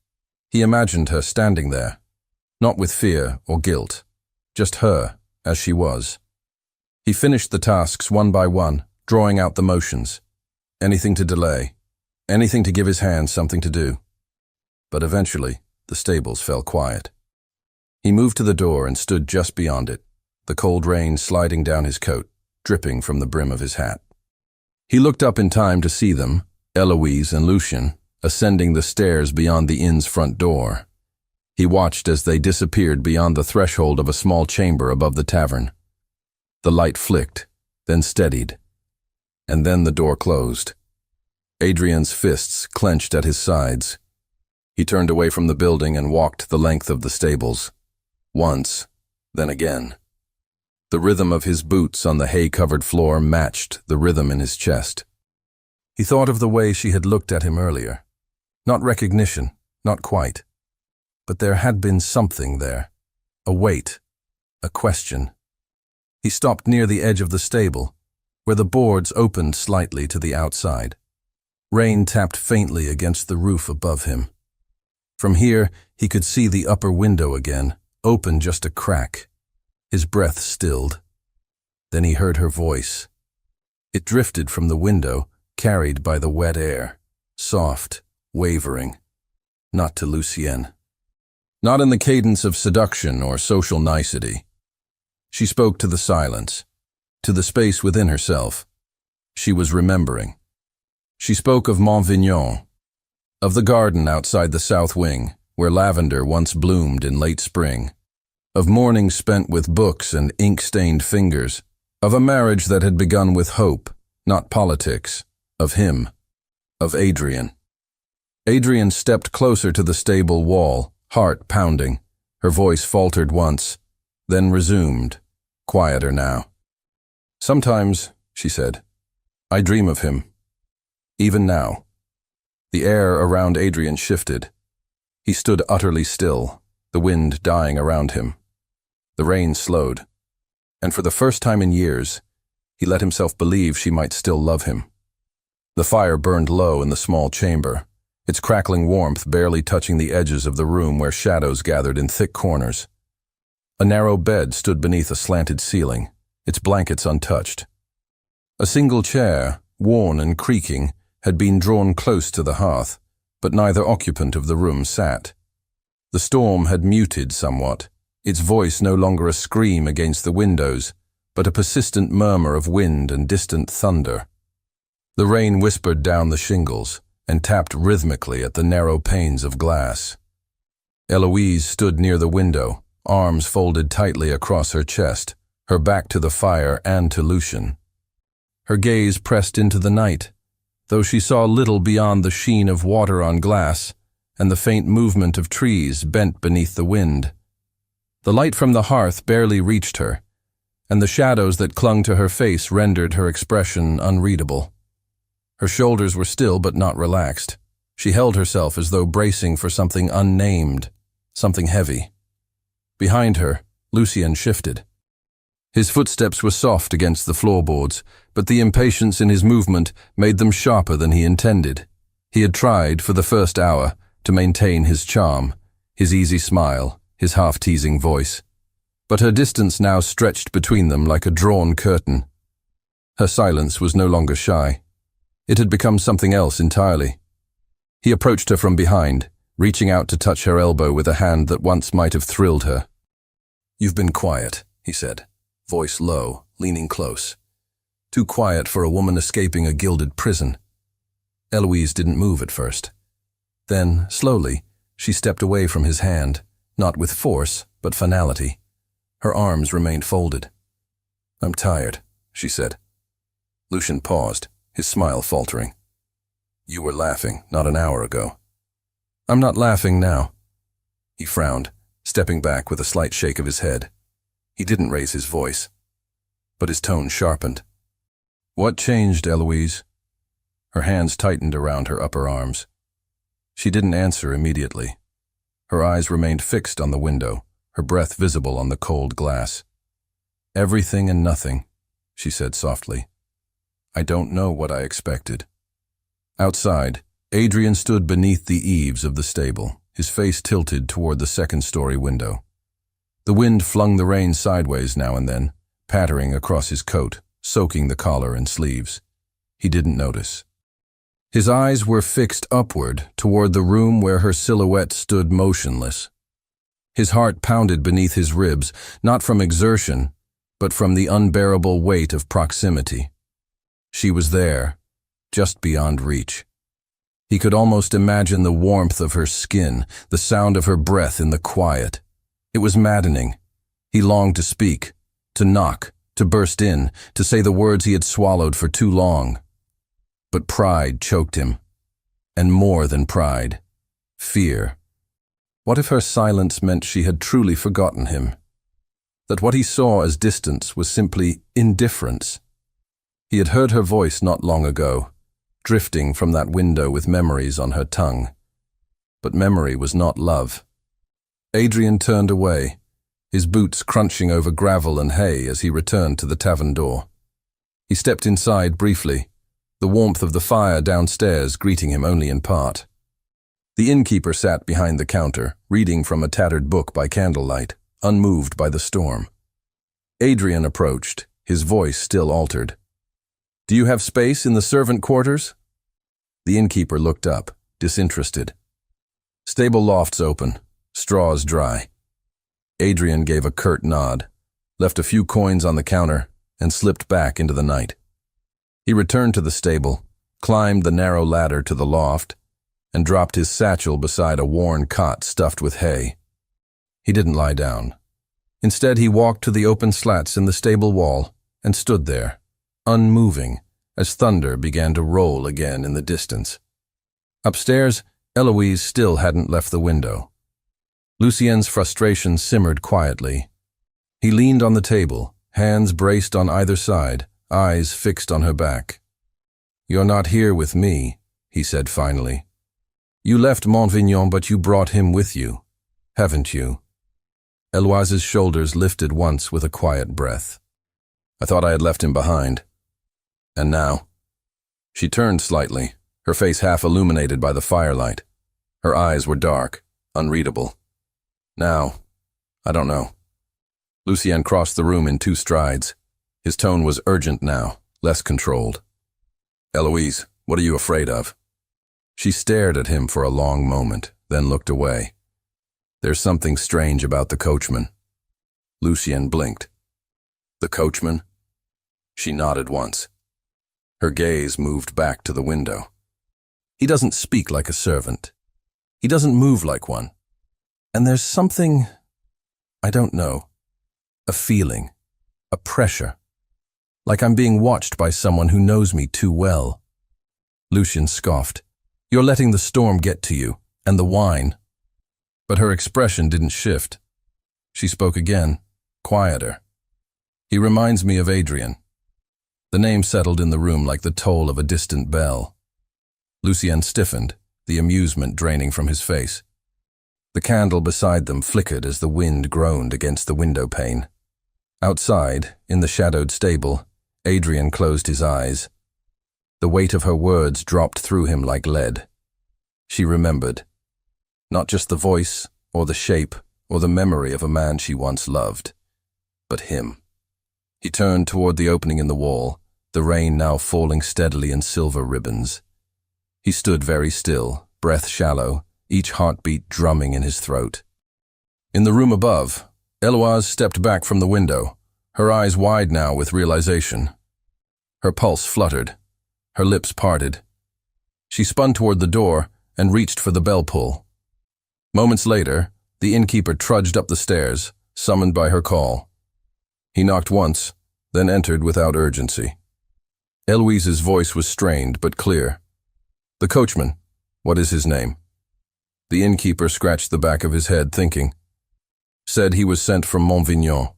He imagined her standing there, not with fear or guilt, just her, as she was. He finished the tasks one by one, drawing out the motions. Anything to delay, anything to give his hands something to do. But eventually, the stables fell quiet. He moved to the door and stood just beyond it, the cold rain sliding down his coat, dripping from the brim of his hat. He looked up in time to see them, Eloise and Lucien, ascending the stairs beyond the inn's front door. He watched as they disappeared beyond the threshold of a small chamber above the tavern. The light flicked, then steadied, and then the door closed. Adrian's fists clenched at his sides. He turned away from the building and walked the length of the stables. Once, then again. The rhythm of his boots on the hay-covered floor matched the rhythm in his chest. He thought of the way she had looked at him earlier. Not recognition, not quite. But there had been something there. A weight, a question. He stopped near the edge of the stable, where the boards opened slightly to the outside. Rain tapped faintly against the roof above him. From here, he could see the upper window again, open just a crack. His breath stilled. Then he heard her voice. It drifted from the window, carried by the wet air, soft, wavering. Not to Lucien. Not in the cadence of seduction or social nicety. She spoke to the silence, to the space within herself. She was remembering. She spoke of Montvignon, of the garden outside the south wing, where lavender once bloomed in late spring, of mornings spent with books and ink-stained fingers, of a marriage that had begun with hope, not politics, of him, of Adrian. Adrian stepped closer to the stable wall, heart pounding. Her voice faltered once, then resumed, quieter now. Sometimes, she said, I dream of him. Even now. The air around Adrian shifted. He stood utterly still, the wind dying around him. The rain slowed, and for the first time in years, he let himself believe she might still love him. The fire burned low in the small chamber, its crackling warmth barely touching the edges of the room where shadows gathered in thick corners. A narrow bed stood beneath a slanted ceiling, its blankets untouched. A single chair, worn and creaking, had been drawn close to the hearth, but neither occupant of the room sat. The storm had muted somewhat, its voice no longer a scream against the windows, but a persistent murmur of wind and distant thunder. The rain whispered down the shingles and tapped rhythmically at the narrow panes of glass. Eloise stood near the window, arms folded tightly across her chest, her back to the fire and to Lucien. Her gaze pressed into the night, though she saw little beyond the sheen of water on glass and the faint movement of trees bent beneath the wind. The light from the hearth barely reached her, and the shadows that clung to her face rendered her expression unreadable. Her shoulders were still but not relaxed. She held herself as though bracing for something unnamed, something heavy. Behind her, Lucien shifted. His footsteps were soft against the floorboards, but the impatience in his movement made them sharper than he intended. He had tried, for the first hour, to maintain his charm, his easy smile, his half-teasing voice. But her distance now stretched between them like a drawn curtain. Her silence was no longer shy. It had become something else entirely. He approached her from behind, reaching out to touch her elbow with a hand that once might have thrilled her. "You've been quiet," he said, voice low, leaning close. Too quiet for a woman escaping a gilded prison. Eloise didn't move at first. Then, slowly, she stepped away from his hand, not with force, but finality. Her arms remained folded. "I'm tired," she said. Lucien paused, his smile faltering. "You were laughing not an hour ago." "I'm not laughing now." He frowned, stepping back with a slight shake of his head. He didn't raise his voice, but his tone sharpened. "What changed, Eloise?" Her hands tightened around her upper arms. She didn't answer immediately. Her eyes remained fixed on the window, her breath visible on the cold glass. "Everything and nothing," she said softly. "I don't know what I expected." Outside, Adrian stood beneath the eaves of the stable, his face tilted toward the second-story window. The wind flung the rain sideways now and then, pattering across his coat, soaking the collar and sleeves. He didn't notice. His eyes were fixed upward toward the room where her silhouette stood motionless. His heart pounded beneath his ribs, not from exertion, but from the unbearable weight of proximity. She was there, just beyond reach. He could almost imagine the warmth of her skin, the sound of her breath in the quiet. It was maddening. He longed to speak, to knock, to burst in, to say the words he had swallowed for too long. But pride choked him. And more than pride, fear. What if her silence meant she had truly forgotten him? That what he saw as distance was simply indifference? He had heard her voice not long ago, drifting from that window with memories on her tongue. But memory was not love. Adrian turned away, his boots crunching over gravel and hay as he returned to the tavern door. He stepped inside briefly, the warmth of the fire downstairs greeting him only in part. The innkeeper sat behind the counter, reading from a tattered book by candlelight, unmoved by the storm. Adrian approached, his voice still altered. "Do you have space in the servant quarters?" The innkeeper looked up, disinterested. "Stable loft's open, straws dry." Adrian gave a curt nod, left a few coins on the counter, and slipped back into the night. He returned to the stable, climbed the narrow ladder to the loft, and dropped his satchel beside a worn cot stuffed with hay. He didn't lie down. Instead, he walked to the open slats in the stable wall and stood there, unmoving, as thunder began to roll again in the distance. Upstairs, Eloise still hadn't left the window. Lucien's frustration simmered quietly. He leaned on the table, hands braced on either side, eyes fixed on her back. "You're not here with me," he said finally. You left Montvignon, but you brought him with you, haven't you? Eloise's shoulders lifted once with a quiet breath. I thought I had left him behind. And now? She turned slightly, her face half illuminated by the firelight. Her eyes were dark, unreadable. Now, I don't know. Lucien crossed the room in 2 strides. His tone was urgent now, less controlled. Eloise, what are you afraid of? She stared at him for a long moment, then looked away. There's something strange about the coachman. Lucien blinked. The coachman? She nodded once. Her gaze moved back to the window. He doesn't speak like a servant. He doesn't move like one. And there's something, I don't know, a feeling, a pressure, like I'm being watched by someone who knows me too well. Lucien scoffed. You're letting the storm get to you, and the wine. But her expression didn't shift. She spoke again, quieter. He reminds me of Adrien. The name settled in the room like the toll of a distant bell. Lucien stiffened, the amusement draining from his face. The candle beside them flickered as the wind groaned against the window pane. Outside, in the shadowed stable, Adrien closed his eyes. The weight of her words dropped through him like lead. She remembered. Not just the voice, or the shape, or the memory of a man she once loved, but him. He turned toward the opening in the wall, the rain now falling steadily in silver ribbons. He stood very still, breath shallow, each heartbeat drumming in his throat. In the room above, Eloise stepped back from the window, her eyes wide now with realization. Her pulse fluttered, her lips parted. She spun toward the door and reached for the bell pull. Moments later, the innkeeper trudged up the stairs, summoned by her call. He knocked once, then entered without urgency. Eloise's voice was strained but clear. The coachman, what is his name? The innkeeper scratched the back of his head, thinking. Said he was sent from Montvignon,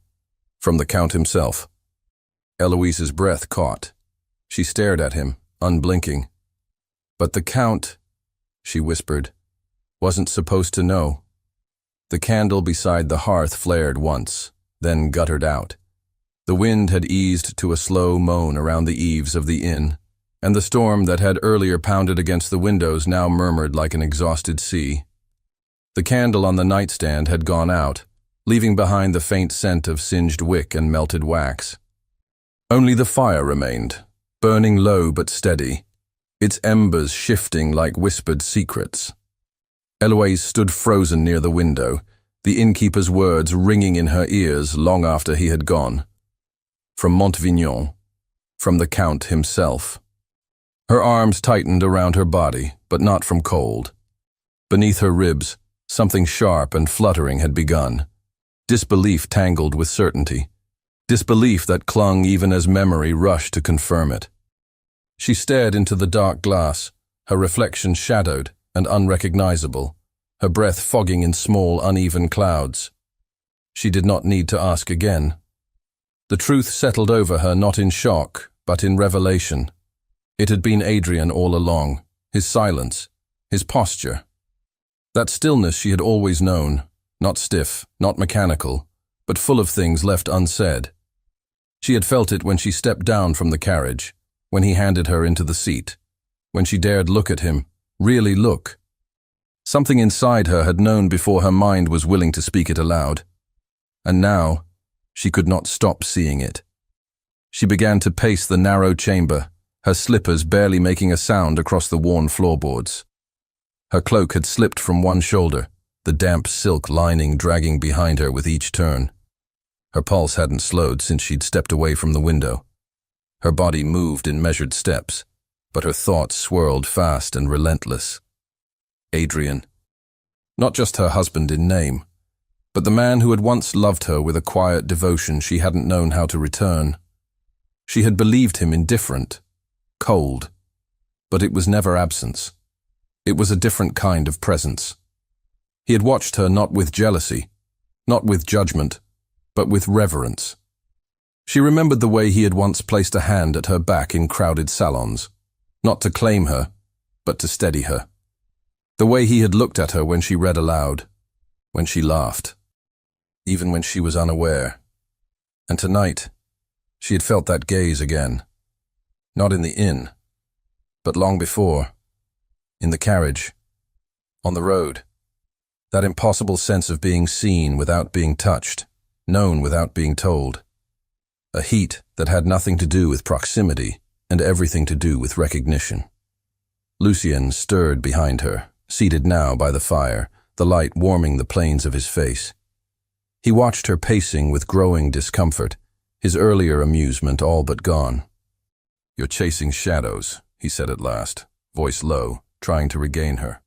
from the Count himself. Eloise's breath caught. She stared at him, unblinking. But the Count, she whispered, wasn't supposed to know. The candle beside the hearth flared once, then guttered out. The wind had eased to a slow moan around the eaves of the inn, and the storm that had earlier pounded against the windows now murmured like an exhausted sea. The candle on the nightstand had gone out, leaving behind the faint scent of singed wick and melted wax. Only the fire remained, burning low but steady, its embers shifting like whispered secrets. Eloise stood frozen near the window, the innkeeper's words ringing in her ears long after he had gone. From Montvignon, from the Count himself. Her arms tightened around her body, but not from cold. Beneath her ribs, something sharp and fluttering had begun. Disbelief tangled with certainty. Disbelief that clung even as memory rushed to confirm it. She stared into the dark glass, her reflection shadowed and unrecognizable, her breath fogging in small, uneven clouds. She did not need to ask again. The truth settled over her not in shock, but in revelation. It had been Adrien all along, his silence, his posture. That stillness she had always known, not stiff, not mechanical, but full of things left unsaid. She had felt it when she stepped down from the carriage, when he handed her into the seat, when she dared look at him, really look. Something inside her had known before her mind was willing to speak it aloud. And now, she could not stop seeing it. She began to pace the narrow chamber, her slippers barely making a sound across the worn floorboards. Her cloak had slipped from one shoulder, the damp silk lining dragging behind her with each turn. Her pulse hadn't slowed since she'd stepped away from the window. Her body moved in measured steps, but her thoughts swirled fast and relentless. Adrien. Not just her husband in name, but the man who had once loved her with a quiet devotion she hadn't known how to return. She had believed him indifferent, cold, but it was never absence. It was a different kind of presence. He had watched her not with jealousy, not with judgment, but with reverence. She remembered the way he had once placed a hand at her back in crowded salons, not to claim her, but to steady her. The way he had looked at her when she read aloud, when she laughed, even when she was unaware. And tonight, she had felt that gaze again. Not in the inn, but long before, in the carriage, on the road. That impossible sense of being seen without being touched, known without being told. A heat that had nothing to do with proximity and everything to do with recognition. Lucien stirred behind her, seated now by the fire, the light warming the planes of his face. He watched her pacing with growing discomfort, his earlier amusement all but gone. "You're chasing shadows," he said at last, voice low, trying to regain her.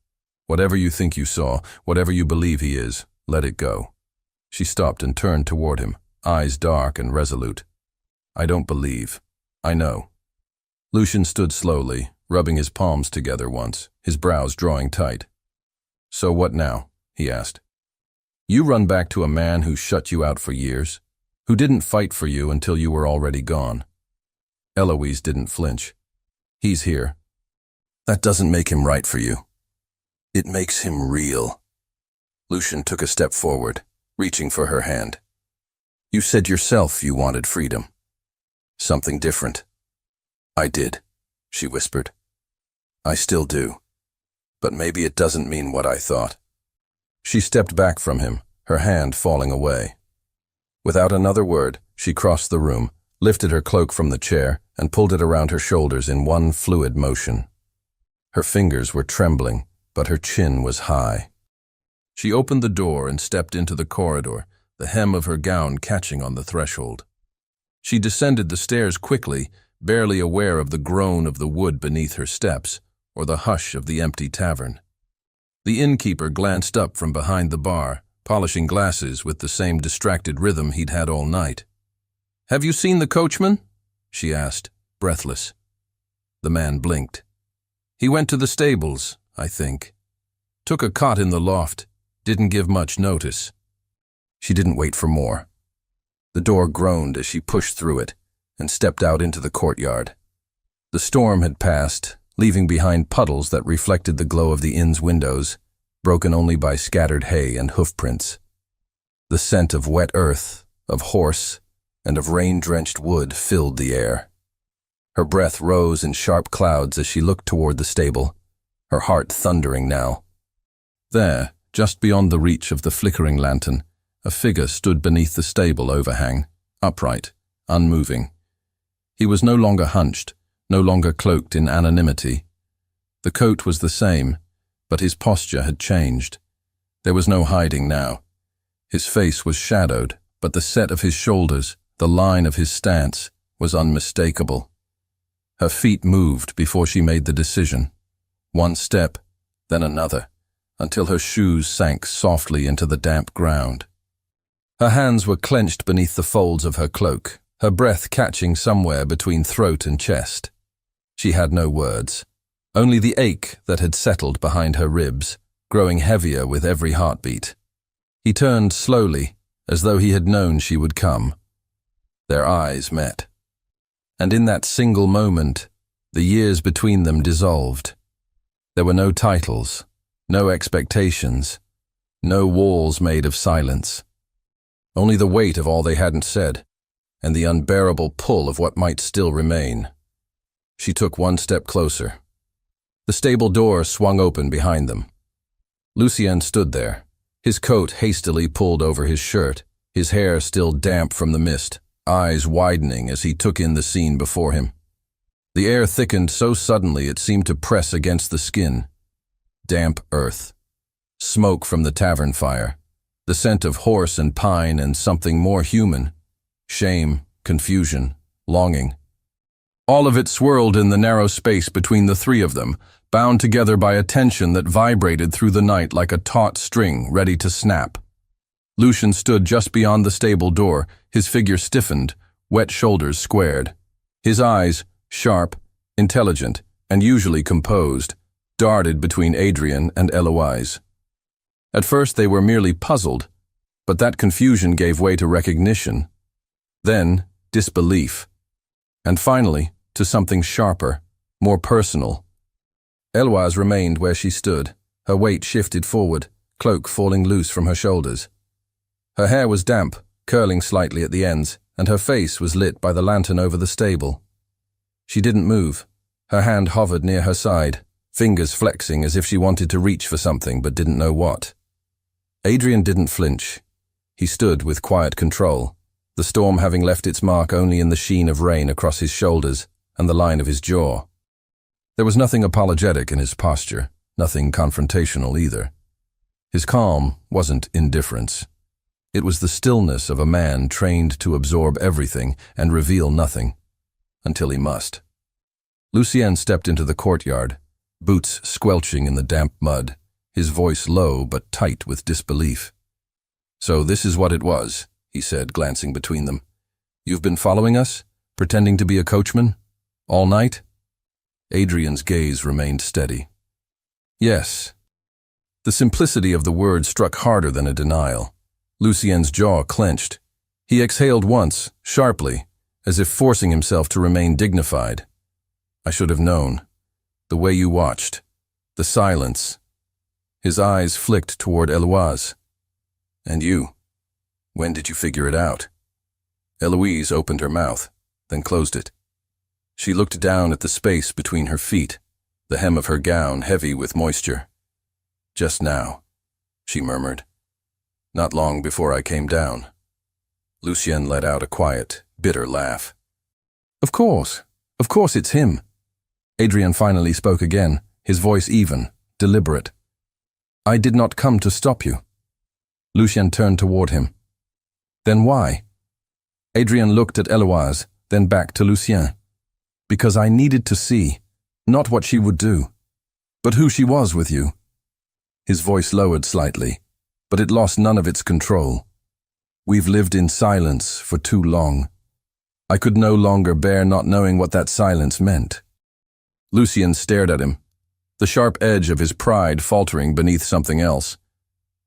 "Whatever you think you saw, whatever you believe he is, let it go." She stopped and turned toward him, eyes dark and resolute. "I don't believe. I know." Lucien stood slowly, rubbing his palms together once, his brows drawing tight. "So what now?" he asked. "You run back to a man who shut you out for years, who didn't fight for you until you were already gone." Eloise didn't flinch. "He's here. That doesn't make him right for you. It makes him real." Lucien took a step forward, reaching for her hand. "You said yourself you wanted freedom. Something different." "I did," she whispered. "I still do. But maybe it doesn't mean what I thought." She stepped back from him, her hand falling away. Without another word, she crossed the room, lifted her cloak from the chair, and pulled it around her shoulders in one fluid motion. Her fingers were trembling, but her chin was high. She opened the door and stepped into the corridor, the hem of her gown catching on the threshold. She descended the stairs quickly, barely aware of the groan of the wood beneath her steps, or the hush of the empty tavern. The innkeeper glanced up from behind the bar, polishing glasses with the same distracted rhythm he'd had all night. "Have you seen the coachman?" she asked, breathless. The man blinked. "He went to the stables, I think. Took a cot in the loft, didn't give much notice." She didn't wait for more. The door groaned as she pushed through it and stepped out into the courtyard. The storm had passed, leaving behind puddles that reflected the glow of the inn's windows, broken only by scattered hay and hoofprints. The scent of wet earth, of horse, and of rain-drenched wood filled the air. Her breath rose in sharp clouds as she looked toward the stable, her heart thundering now. There, just beyond the reach of the flickering lantern, a figure stood beneath the stable overhang, upright, unmoving. He was no longer hunched, no longer cloaked in anonymity. The coat was the same, but his posture had changed. There was no hiding now. His face was shadowed, but the set of his shoulders, the line of his stance, was unmistakable. Her feet moved before she made the decision. One step, then another, until her shoes sank softly into the damp ground. Her hands were clenched beneath the folds of her cloak, her breath catching somewhere between throat and chest. She had no words, only the ache that had settled behind her ribs, growing heavier with every heartbeat. He turned slowly, as though he had known she would come. Their eyes met. And in that single moment, the years between them dissolved. There were no titles, no expectations, no walls made of silence. Only the weight of all they hadn't said, and the unbearable pull of what might still remain. She took one step closer. The stable door swung open behind them. Lucien stood there, his coat hastily pulled over his shirt, his hair still damp from the mist, eyes widening as he took in the scene before him. The air thickened so suddenly it seemed to press against the skin. Damp earth, smoke from the tavern fire, the scent of horse and pine and something more human, shame, confusion, longing. All of it swirled in the narrow space between the three of them, bound together by a tension that vibrated through the night like a taut string ready to snap. Lucien stood just beyond the stable door, his figure stiffened, wet shoulders squared. His eyes, sharp, intelligent, and usually composed, darted between Adrian and Eloise. At first they were merely puzzled, but that confusion gave way to recognition. Then, disbelief. And finally, to something sharper, more personal. Eloise remained where she stood, Her weight shifted forward, cloak falling loose from her shoulders. Her hair was damp, curling slightly at the ends, and her face was lit by the lantern over the stable. She didn't move. Her hand hovered near her side, fingers flexing as if she wanted to reach for something but didn't know what. Adrian didn't flinch. He stood with quiet control, the storm having left its mark only in the sheen of rain across his shoulders and the line of his jaw. There was nothing apologetic in his posture, nothing confrontational either. His calm wasn't indifference. It was the stillness of a man trained to absorb everything and reveal nothing, until he must. Lucien stepped into the courtyard, boots squelching in the damp mud, his voice low but tight with disbelief. "So this is what it was," he said, glancing between them. "You've been following us, pretending to be a coachman? All night?" Adrian's gaze remained steady. "Yes." The simplicity of the word struck harder than a denial. Lucien's jaw clenched. He exhaled once, sharply, as if forcing himself to remain dignified. "I should have known. The way you watched. The silence." His eyes flicked toward Eloise. "And you? When did you figure it out?" Eloise opened her mouth, then closed it. She looked down at the space between her feet, the hem of her gown heavy with moisture. "Just now," she murmured. "Not long before I came down." Lucien let out a quiet, bitter laugh. Of course it's him." Adrian finally spoke again, his voice even, deliberate. "I did not come to stop you." Lucien turned toward him. "Then why?" Adrian looked at Eloise, then back to Lucien. "Because I needed to see, not what she would do, but who she was with you." His voice lowered slightly, but it lost none of its control. "We've lived in silence for too long. I could no longer bear not knowing what that silence meant." Lucien stared at him, the sharp edge of his pride faltering beneath something else.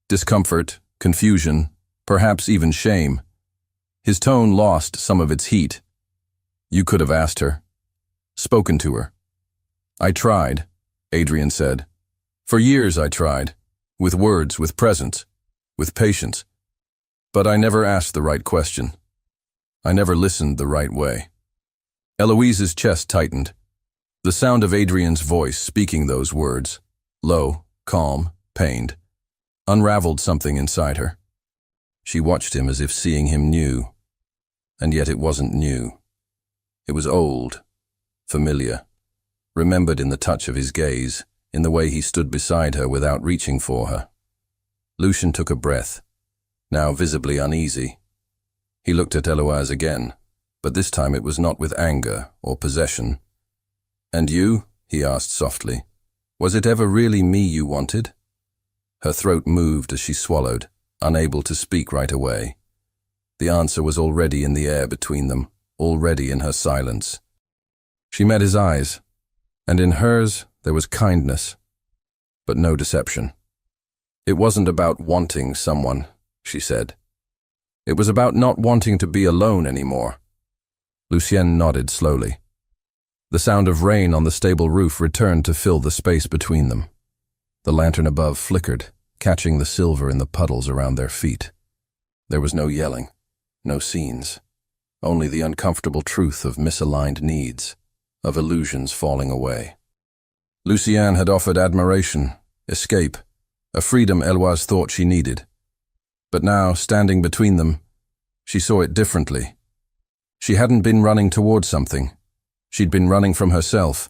Discomfort, confusion, perhaps even shame. His tone lost some of its heat. "You could have asked her. Spoken to her." "I tried," Adrian said. "For years I tried. With words, with presence, with patience. But I never asked the right question. I never listened the right way." Eloise's chest tightened. The sound of Adrian's voice speaking those words, low, calm, pained, unraveled something inside her. She watched him as if seeing him new. And yet it wasn't new. It was old, familiar, remembered in the touch of his gaze, in the way he stood beside her without reaching for her. Lucien took a breath, now visibly uneasy. He looked at Eloise again, but this time it was not with anger or possession. "And you?" he asked softly. "Was it ever really me you wanted?" Her throat moved as she swallowed, unable to speak right away. The answer was already in the air between them, already in her silence. She met his eyes, and in hers there was kindness, but no deception. "It wasn't about wanting someone," she said. "It was about not wanting to be alone anymore." Lucien nodded slowly. The sound of rain on the stable roof returned to fill the space between them. The lantern above flickered, catching the silver in the puddles around their feet. There was no yelling, no scenes, only the uncomfortable truth of misaligned needs, of illusions falling away. Lucien had offered admiration, escape, a freedom Eloise thought she needed. But now, standing between them, she saw it differently. She hadn't been running towards something. She'd been running from herself.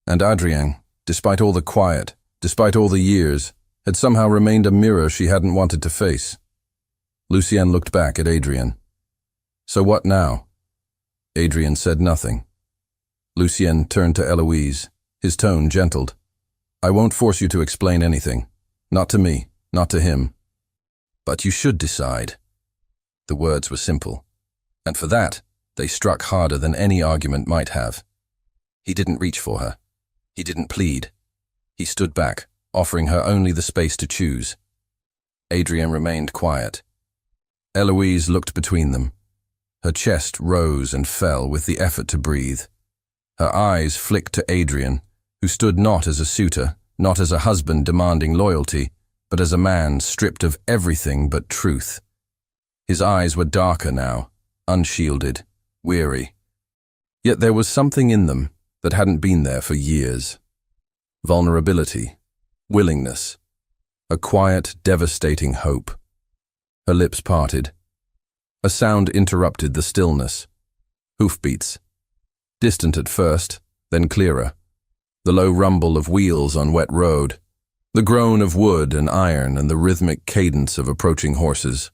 And Adrien, despite all the quiet, despite all the years, had somehow remained a mirror she hadn't wanted to face. Lucien looked back at Adrien. "So what now?" Adrien said nothing. Lucien turned to Eloise, his tone gentled. "I won't force you to explain anything. Not to me, not to him. But you should decide." The words were simple, and for that, they struck harder than any argument might have. He didn't reach for her. He didn't plead. He stood back, offering her only the space to choose. Adrien remained quiet. Eloise looked between them. Her chest rose and fell with the effort to breathe. Her eyes flicked to Adrien, who stood not as a suitor, not as a husband demanding loyalty, but as a man stripped of everything but truth. His eyes were darker now, unshielded, weary. Yet there was something in them that hadn't been there for years. Vulnerability, willingness, a quiet, devastating hope. Her lips parted. A sound interrupted the stillness. Hoofbeats. Distant at first, then clearer. The low rumble of wheels on wet road. The groan of wood and iron and the rhythmic cadence of approaching horses.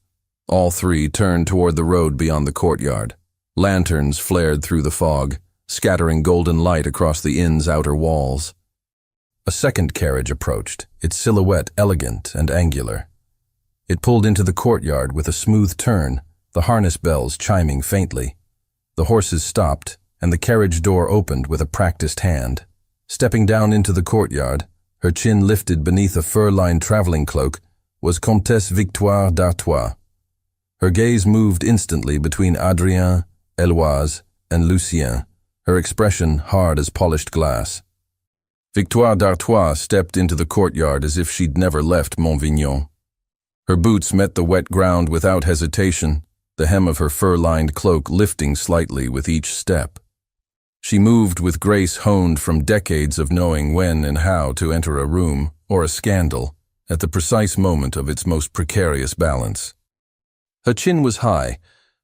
All three turned toward the road beyond the courtyard. Lanterns flared through the fog, scattering golden light across the inn's outer walls. A second carriage approached, its silhouette elegant and angular. It pulled into the courtyard with a smooth turn, the harness bells chiming faintly. The horses stopped, and the carriage door opened with a practiced hand. Stepping down into the courtyard, her chin lifted beneath a fur-lined traveling cloak, was Comtesse Victoire d'Artois. Her gaze moved instantly between Adrien, Eloise, and Lucien, her expression hard as polished glass. Victoire d'Artois stepped into the courtyard as if she'd never left Montvignon. Her boots met the wet ground without hesitation, the hem of her fur-lined cloak lifting slightly with each step. She moved with grace honed from decades of knowing when and how to enter a room or a scandal at the precise moment of its most precarious balance. Her chin was high,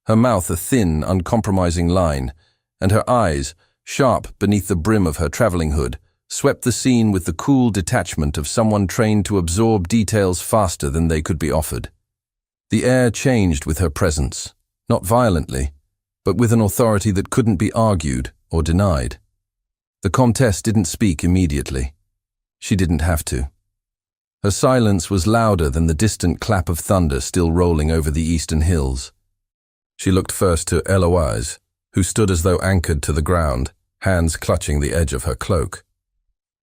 her mouth a thin, uncompromising line, and her eyes, sharp beneath the brim of her traveling hood, swept the scene with the cool detachment of someone trained to absorb details faster than they could be offered. The air changed with her presence, not violently, but with an authority that couldn't be argued or denied. The Comtesse didn't speak immediately. She didn't have to. Her silence was louder than the distant clap of thunder still rolling over the eastern hills. She looked first to Eloise, who stood as though anchored to the ground, hands clutching the edge of her cloak.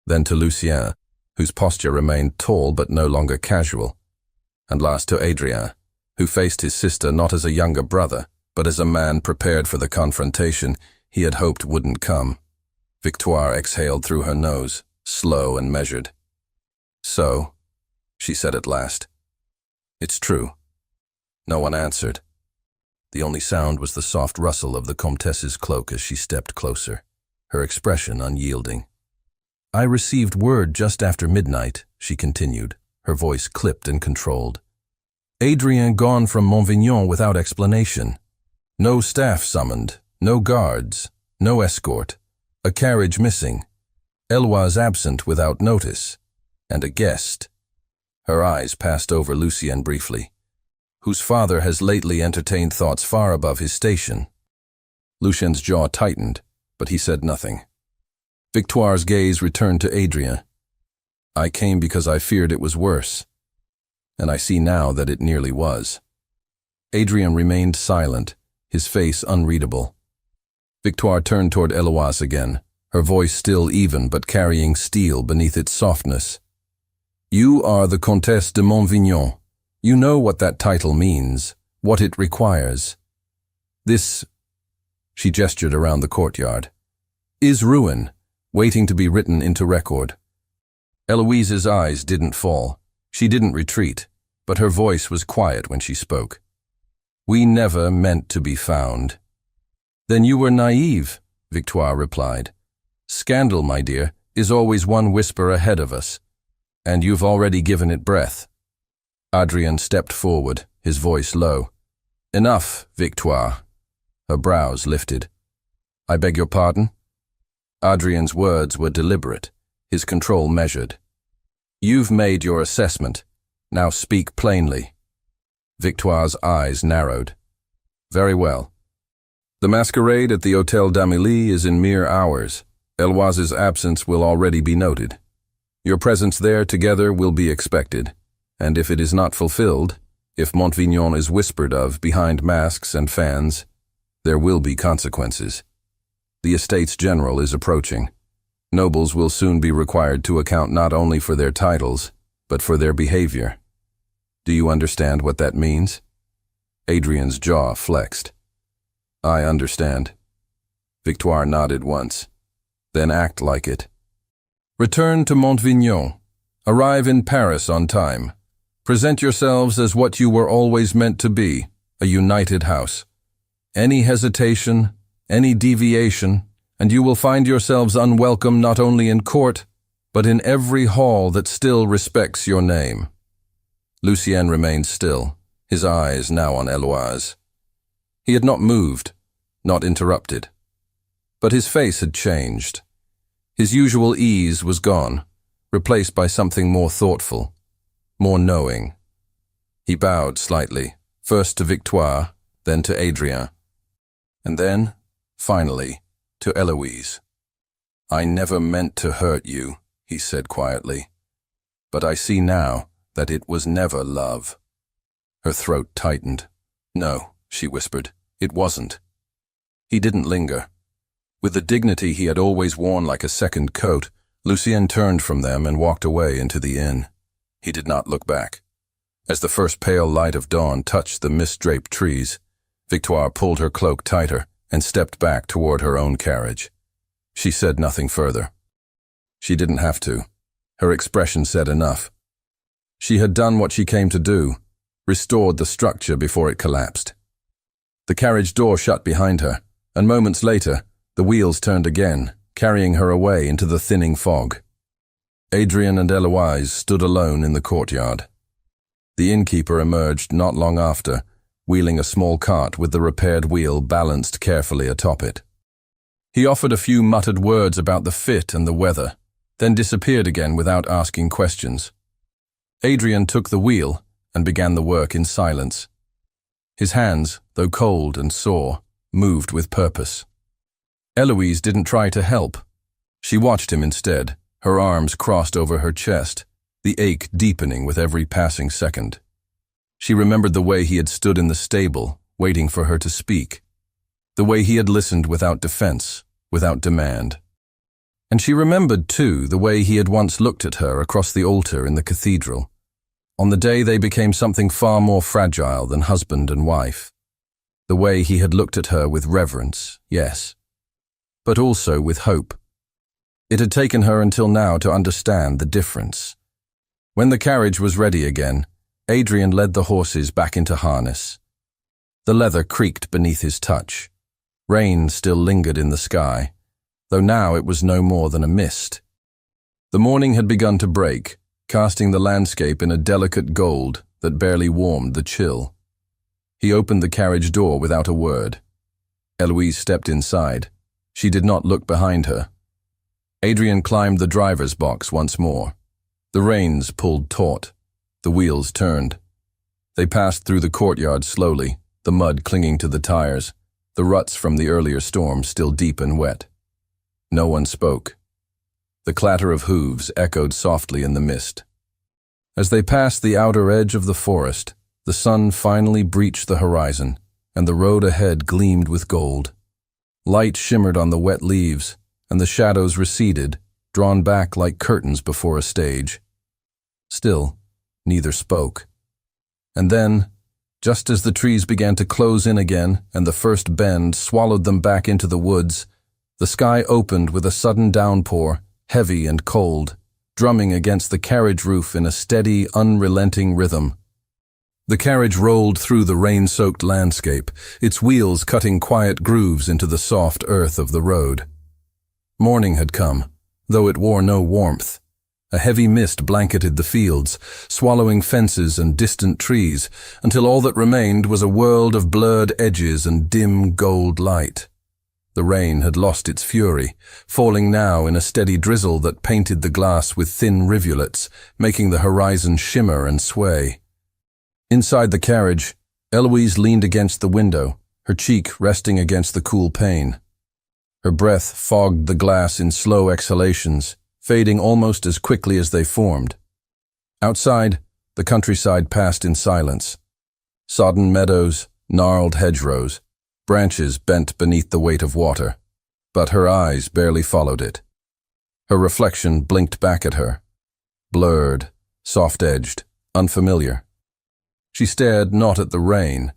Then to Lucien, whose posture remained tall but no longer casual, and last to Adrien, who faced his sister not as a younger brother, but as a man prepared for the confrontation he had hoped wouldn't come. Victoire exhaled through her nose, slow and measured. "So," she said at last. "It's true." No one answered. The only sound was the soft rustle of the Comtesse's cloak as she stepped closer, her expression unyielding. "I received word just after midnight," she continued, her voice clipped and controlled. "Adrien gone from Montvignon without explanation. No staff summoned, no guards, no escort, a carriage missing, Eloise absent without notice, and a guest." Her eyes passed over Lucien briefly, whose father has lately entertained thoughts far above his station. Lucien's jaw tightened, but he said nothing. Victoire's gaze returned to Adrien. "I came because I feared it was worse, and I see now that it nearly was." Adrien remained silent, his face unreadable. Victoire turned toward Eloise again, her voice still even but carrying steel beneath its softness. "You are the Comtesse de Montvignon. You know what that title means, what it requires. This," she gestured around the courtyard, "is ruin, waiting to be written into record." Eloise's eyes didn't fall. She didn't retreat, but her voice was quiet when she spoke. "We never meant to be found." "Then you were naive," Victoire replied. "Scandal, my dear, is always one whisper ahead of us, and you've already given it breath." Adrien stepped forward, his voice low. "Enough, Victoire." Her brows lifted. "I beg your pardon?" Adrien's words were deliberate, his control measured. "You've made your assessment. Now speak plainly." Victoire's eyes narrowed. "Very well. The masquerade at the Hôtel d'Amélie is in mere hours. Eloise's absence will already be noted. Your presence there together will be expected, and if it is not fulfilled, if Montvignon is whispered of behind masks and fans, there will be consequences. The Estates General is approaching. Nobles will soon be required to account not only for their titles, but for their behavior. Do you understand what that means?" Adrien's jaw flexed. "I understand." Victoire nodded once. "Then act like it. Return to Montvignon, Arrive in Paris on time. Present yourselves as what you were always meant to be, a united house. Any hesitation, any deviation, and you will find yourselves unwelcome not only in court, but in every hall that still respects your name." Lucien remained still, his eyes now on Eloise. He had not moved, not interrupted. But his face had changed. His usual ease was gone, replaced by something more thoughtful, more knowing. He bowed slightly, first to Victoire, then to Adrien, and then, finally, to Eloise. "I never meant to hurt you," he said quietly, "but I see now that it was never love." Her throat tightened. "No," she whispered, "it wasn't." He didn't linger. With the dignity he had always worn like a second coat, Lucien turned from them and walked away into the inn. He did not look back. As the first pale light of dawn touched the mist-draped trees, Victoire pulled her cloak tighter and stepped back toward her own carriage. She said nothing further. She didn't have to. Her expression said enough. She had done what she came to do, restored the structure before it collapsed. The carriage door shut behind her, and moments later, the wheels turned again, carrying her away into the thinning fog. Adrien and Eloise stood alone in the courtyard. The innkeeper emerged not long after, wheeling a small cart with the repaired wheel balanced carefully atop it. He offered a few muttered words about the fit and the weather, then disappeared again without asking questions. Adrien took the wheel and began the work in silence. His hands, though cold and sore, moved with purpose. Eloise didn't try to help. She watched him instead, her arms crossed over her chest, the ache deepening with every passing second. She remembered the way he had stood in the stable, waiting for her to speak, the way he had listened without defense, without demand. And she remembered, too, the way he had once looked at her across the altar in the cathedral, on the day they became something far more fragile than husband and wife. The way he had looked at her with reverence, yes, but also with hope. It had taken her until now to understand the difference. When the carriage was ready again, Adrien led the horses back into harness. The leather creaked beneath his touch. Rain still lingered in the sky, though now it was no more than a mist. The morning had begun to break, casting the landscape in a delicate gold that barely warmed the chill. He opened the carriage door without a word. Eloise stepped inside. She did not look behind her. Adrien climbed the driver's box once more. The reins pulled taut. The wheels turned. They passed through the courtyard slowly, the mud clinging to the tires, the ruts from the earlier storm still deep and wet. No one spoke. The clatter of hooves echoed softly in the mist. As they passed the outer edge of the forest, the sun finally breached the horizon, and the road ahead gleamed with gold. Light shimmered on the wet leaves, and the shadows receded, drawn back like curtains before a stage. Still, neither spoke. And then, just as the trees began to close in again and the first bend swallowed them back into the woods, the sky opened with a sudden downpour, heavy and cold, drumming against the carriage roof in a steady, unrelenting rhythm. The carriage rolled through the rain-soaked landscape, its wheels cutting quiet grooves into the soft earth of the road. Morning had come, though it wore no warmth. A heavy mist blanketed the fields, swallowing fences and distant trees, until all that remained was a world of blurred edges and dim gold light. The rain had lost its fury, falling now in a steady drizzle that painted the glass with thin rivulets, making the horizon shimmer and sway. Inside the carriage, Eloise leaned against the window, her cheek resting against the cool pane. Her breath fogged the glass in slow exhalations, fading almost as quickly as they formed. Outside, the countryside passed in silence. Sodden meadows, gnarled hedgerows, branches bent beneath the weight of water. But her eyes barely followed it. Her reflection blinked back at her. Blurred, soft-edged, unfamiliar. She stared not at the rain,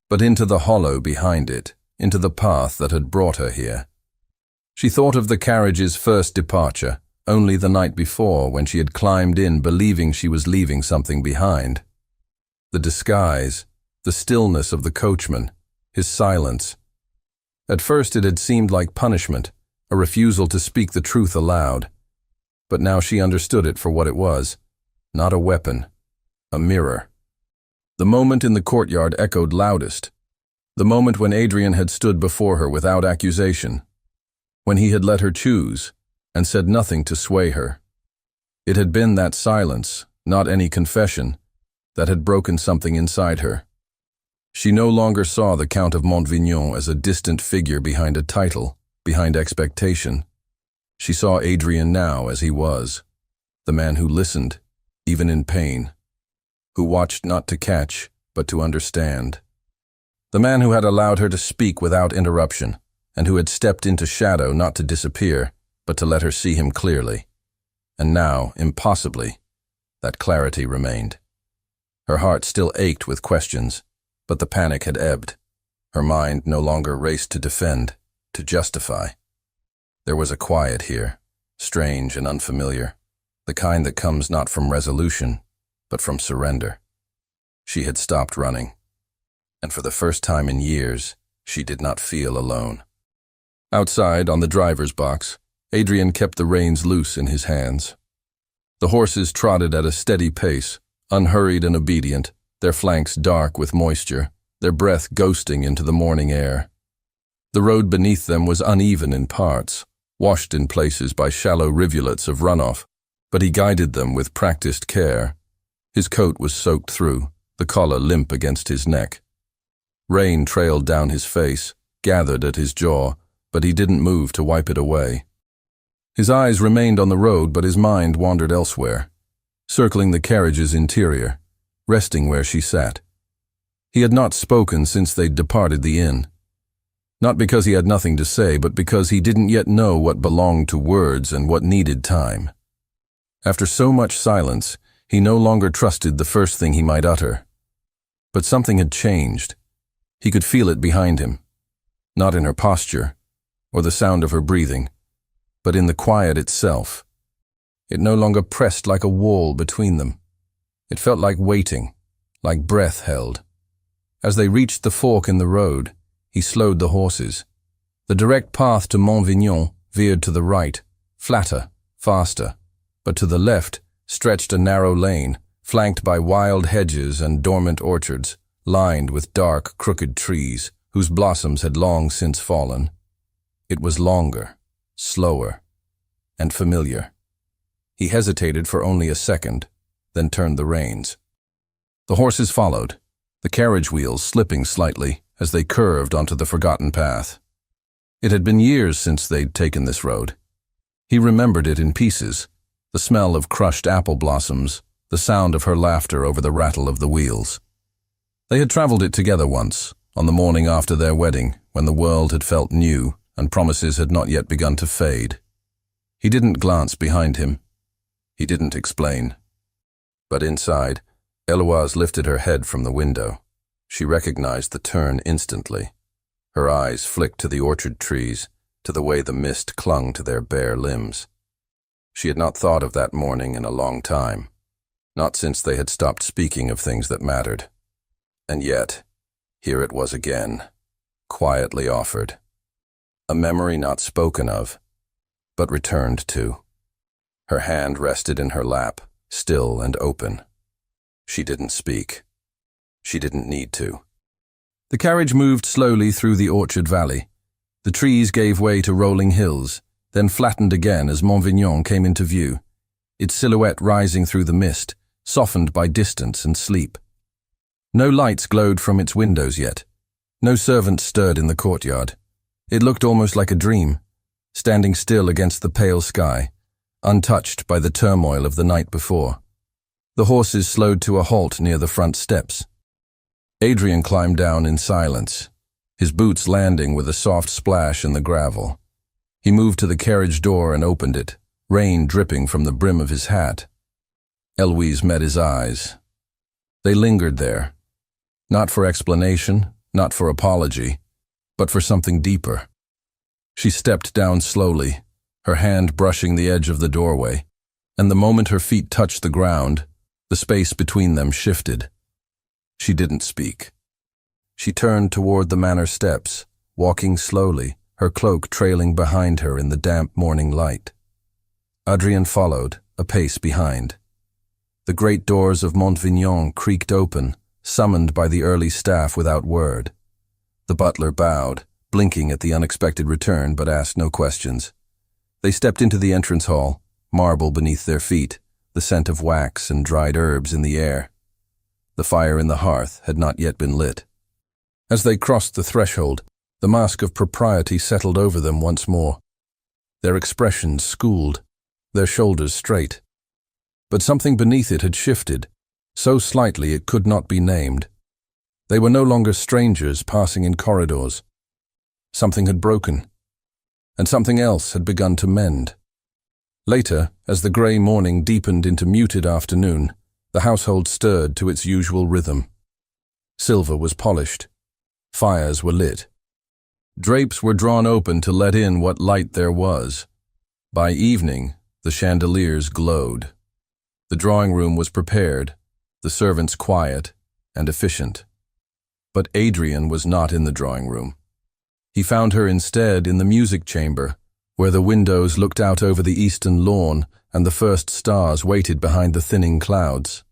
but into the hollow behind it, into the path that had brought her here. She thought of the carriage's first departure, only the night before when she had climbed in believing she was leaving something behind. The disguise, the stillness of the coachman, his silence. At first it had seemed like punishment, a refusal to speak the truth aloud. But now she understood it for what it was, not a weapon, a mirror. The moment in the courtyard echoed loudest, the moment when Adrian had stood before her without accusation, when he had let her choose and said nothing to sway her. It had been that silence, not any confession, that had broken something inside her. She no longer saw the Count of Montvignon as a distant figure behind a title, behind expectation. She saw Adrian now as he was, the man who listened, even in pain, who watched not to catch, but to understand. The man who had allowed her to speak without interruption, and who had stepped into shadow not to disappear, but to let her see him clearly. And now, impossibly, that clarity remained. Her heart still ached with questions, but the panic had ebbed. Her mind no longer raced to defend, to justify. There was a quiet here, strange and unfamiliar, the kind that comes not from resolution, but from surrender. She had stopped running, and for the first time in years, she did not feel alone. Outside, on the driver's box, Adrian kept the reins loose in his hands. The horses trotted at a steady pace, unhurried and obedient, their flanks dark with moisture, their breath ghosting into the morning air. The road beneath them was uneven in parts, washed in places by shallow rivulets of runoff, but he guided them with practiced care. His coat was soaked through, the collar limp against his neck. Rain trailed down his face, gathered at his jaw, but he didn't move to wipe it away. His eyes remained on the road, but his mind wandered elsewhere, circling the carriage's interior, resting where she sat. He had not spoken since they'd departed the inn. Not because he had nothing to say, but because he didn't yet know what belonged to words and what needed time. After so much silence, he no longer trusted the first thing he might utter. But something had changed. He could feel it behind him, not in her posture, or the sound of her breathing, but in the quiet itself. It no longer pressed like a wall between them. It felt like waiting, like breath held. As they reached the fork in the road, he slowed the horses. The direct path to Montvignon veered to the right, flatter, faster, but to the left stretched a narrow lane, flanked by wild hedges and dormant orchards, lined with dark, crooked trees, whose blossoms had long since fallen. It was longer, slower, and familiar. He hesitated for only a second, then turned the reins. The horses followed, the carriage wheels slipping slightly as they curved onto the forgotten path. It had been years since they'd taken this road. He remembered it in pieces, the smell of crushed apple blossoms, the sound of her laughter over the rattle of the wheels. They had traveled it together once, on the morning after their wedding, when the world had felt new and promises had not yet begun to fade. He didn't glance behind him. He didn't explain. But inside, Eloise lifted her head from the window. She recognized the turn instantly. Her eyes flicked to the orchard trees, to the way the mist clung to their bare limbs. She had not thought of that morning in a long time, not since they had stopped speaking of things that mattered. And yet, here it was again, quietly offered. A memory not spoken of, but returned to. Her hand rested in her lap, still and open. She didn't speak. She didn't need to. The carriage moved slowly through the orchard valley. The trees gave way to rolling hills, then flattened again as Montvignon came into view, its silhouette rising through the mist, softened by distance and sleep. No lights glowed from its windows yet. No servants stirred in the courtyard. It looked almost like a dream, standing still against the pale sky, untouched by the turmoil of the night before. The horses slowed to a halt near the front steps. Adrian climbed down in silence, his boots landing with a soft splash in the gravel. He moved to the carriage door and opened it, rain dripping from the brim of his hat. Eloise met his eyes. They lingered there, not for explanation, not for apology, but for something deeper. She stepped down slowly, her hand brushing the edge of the doorway, and the moment her feet touched the ground, the space between them shifted. She didn't speak. She turned toward the manor steps, walking slowly, her cloak trailing behind her in the damp morning light. Adrien followed, a pace behind. The great doors of Montvignon creaked open, summoned by the early staff without word. The butler bowed, blinking at the unexpected return, but asked no questions. They stepped into the entrance hall, marble beneath their feet, the scent of wax and dried herbs in the air. The fire in the hearth had not yet been lit. As they crossed the threshold, the mask of propriety settled over them once more. Their expressions schooled, their shoulders straight. But something beneath it had shifted, so slightly it could not be named. They were no longer strangers passing in corridors. Something had broken, and something else had begun to mend. Later, as the grey morning deepened into muted afternoon, the household stirred to its usual rhythm. Silver was polished. Fires were lit. Drapes were drawn open to let in what light there was. By evening, the chandeliers glowed. The drawing room was prepared, the servants quiet and efficient. But Adrien was not in the drawing room. He found her instead in the music chamber, where the windows looked out over the eastern lawn and the first stars waited behind the thinning clouds.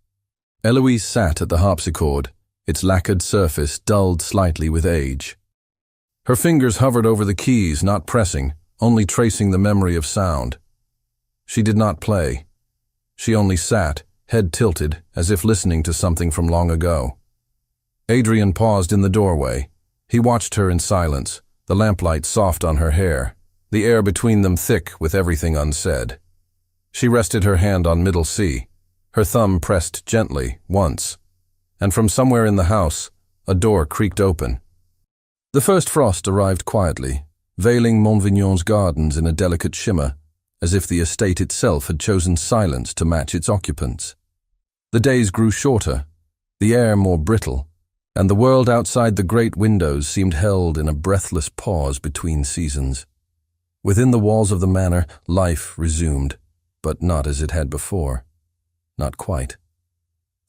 Eloise sat at the harpsichord, its lacquered surface dulled slightly with age. Her fingers hovered over the keys, not pressing, only tracing the memory of sound. She did not play. She only sat, head tilted, as if listening to something from long ago. Adrien paused in the doorway. He watched her in silence, the lamplight soft on her hair, the air between them thick with everything unsaid. She rested her hand on middle C, her thumb pressed gently, once, and from somewhere in the house, a door creaked open. The first frost arrived quietly, veiling Montvignon's gardens in a delicate shimmer, as if the estate itself had chosen silence to match its occupants. The days grew shorter, the air more brittle, and the world outside the great windows seemed held in a breathless pause between seasons. Within the walls of the manor, life resumed, but not as it had before. Not quite.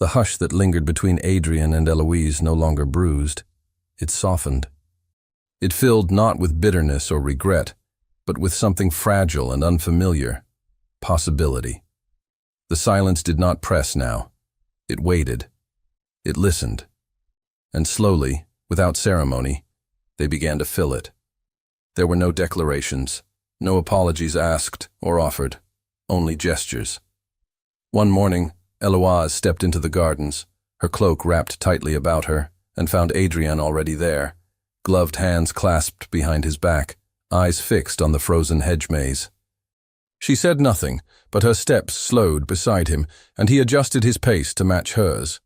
The hush that lingered between Adrien and Eloise no longer bruised. It softened. It filled not with bitterness or regret, but with something fragile and unfamiliar, possibility. The silence did not press now. It waited. It listened. And slowly, without ceremony, they began to fill it. There were no declarations, no apologies asked or offered, only gestures. One morning, Eloise stepped into the gardens, her cloak wrapped tightly about her, and found Adrien already there, gloved hands clasped behind his back, eyes fixed on the frozen hedge maze. She said nothing, but her steps slowed beside him, and he adjusted his pace to match hers.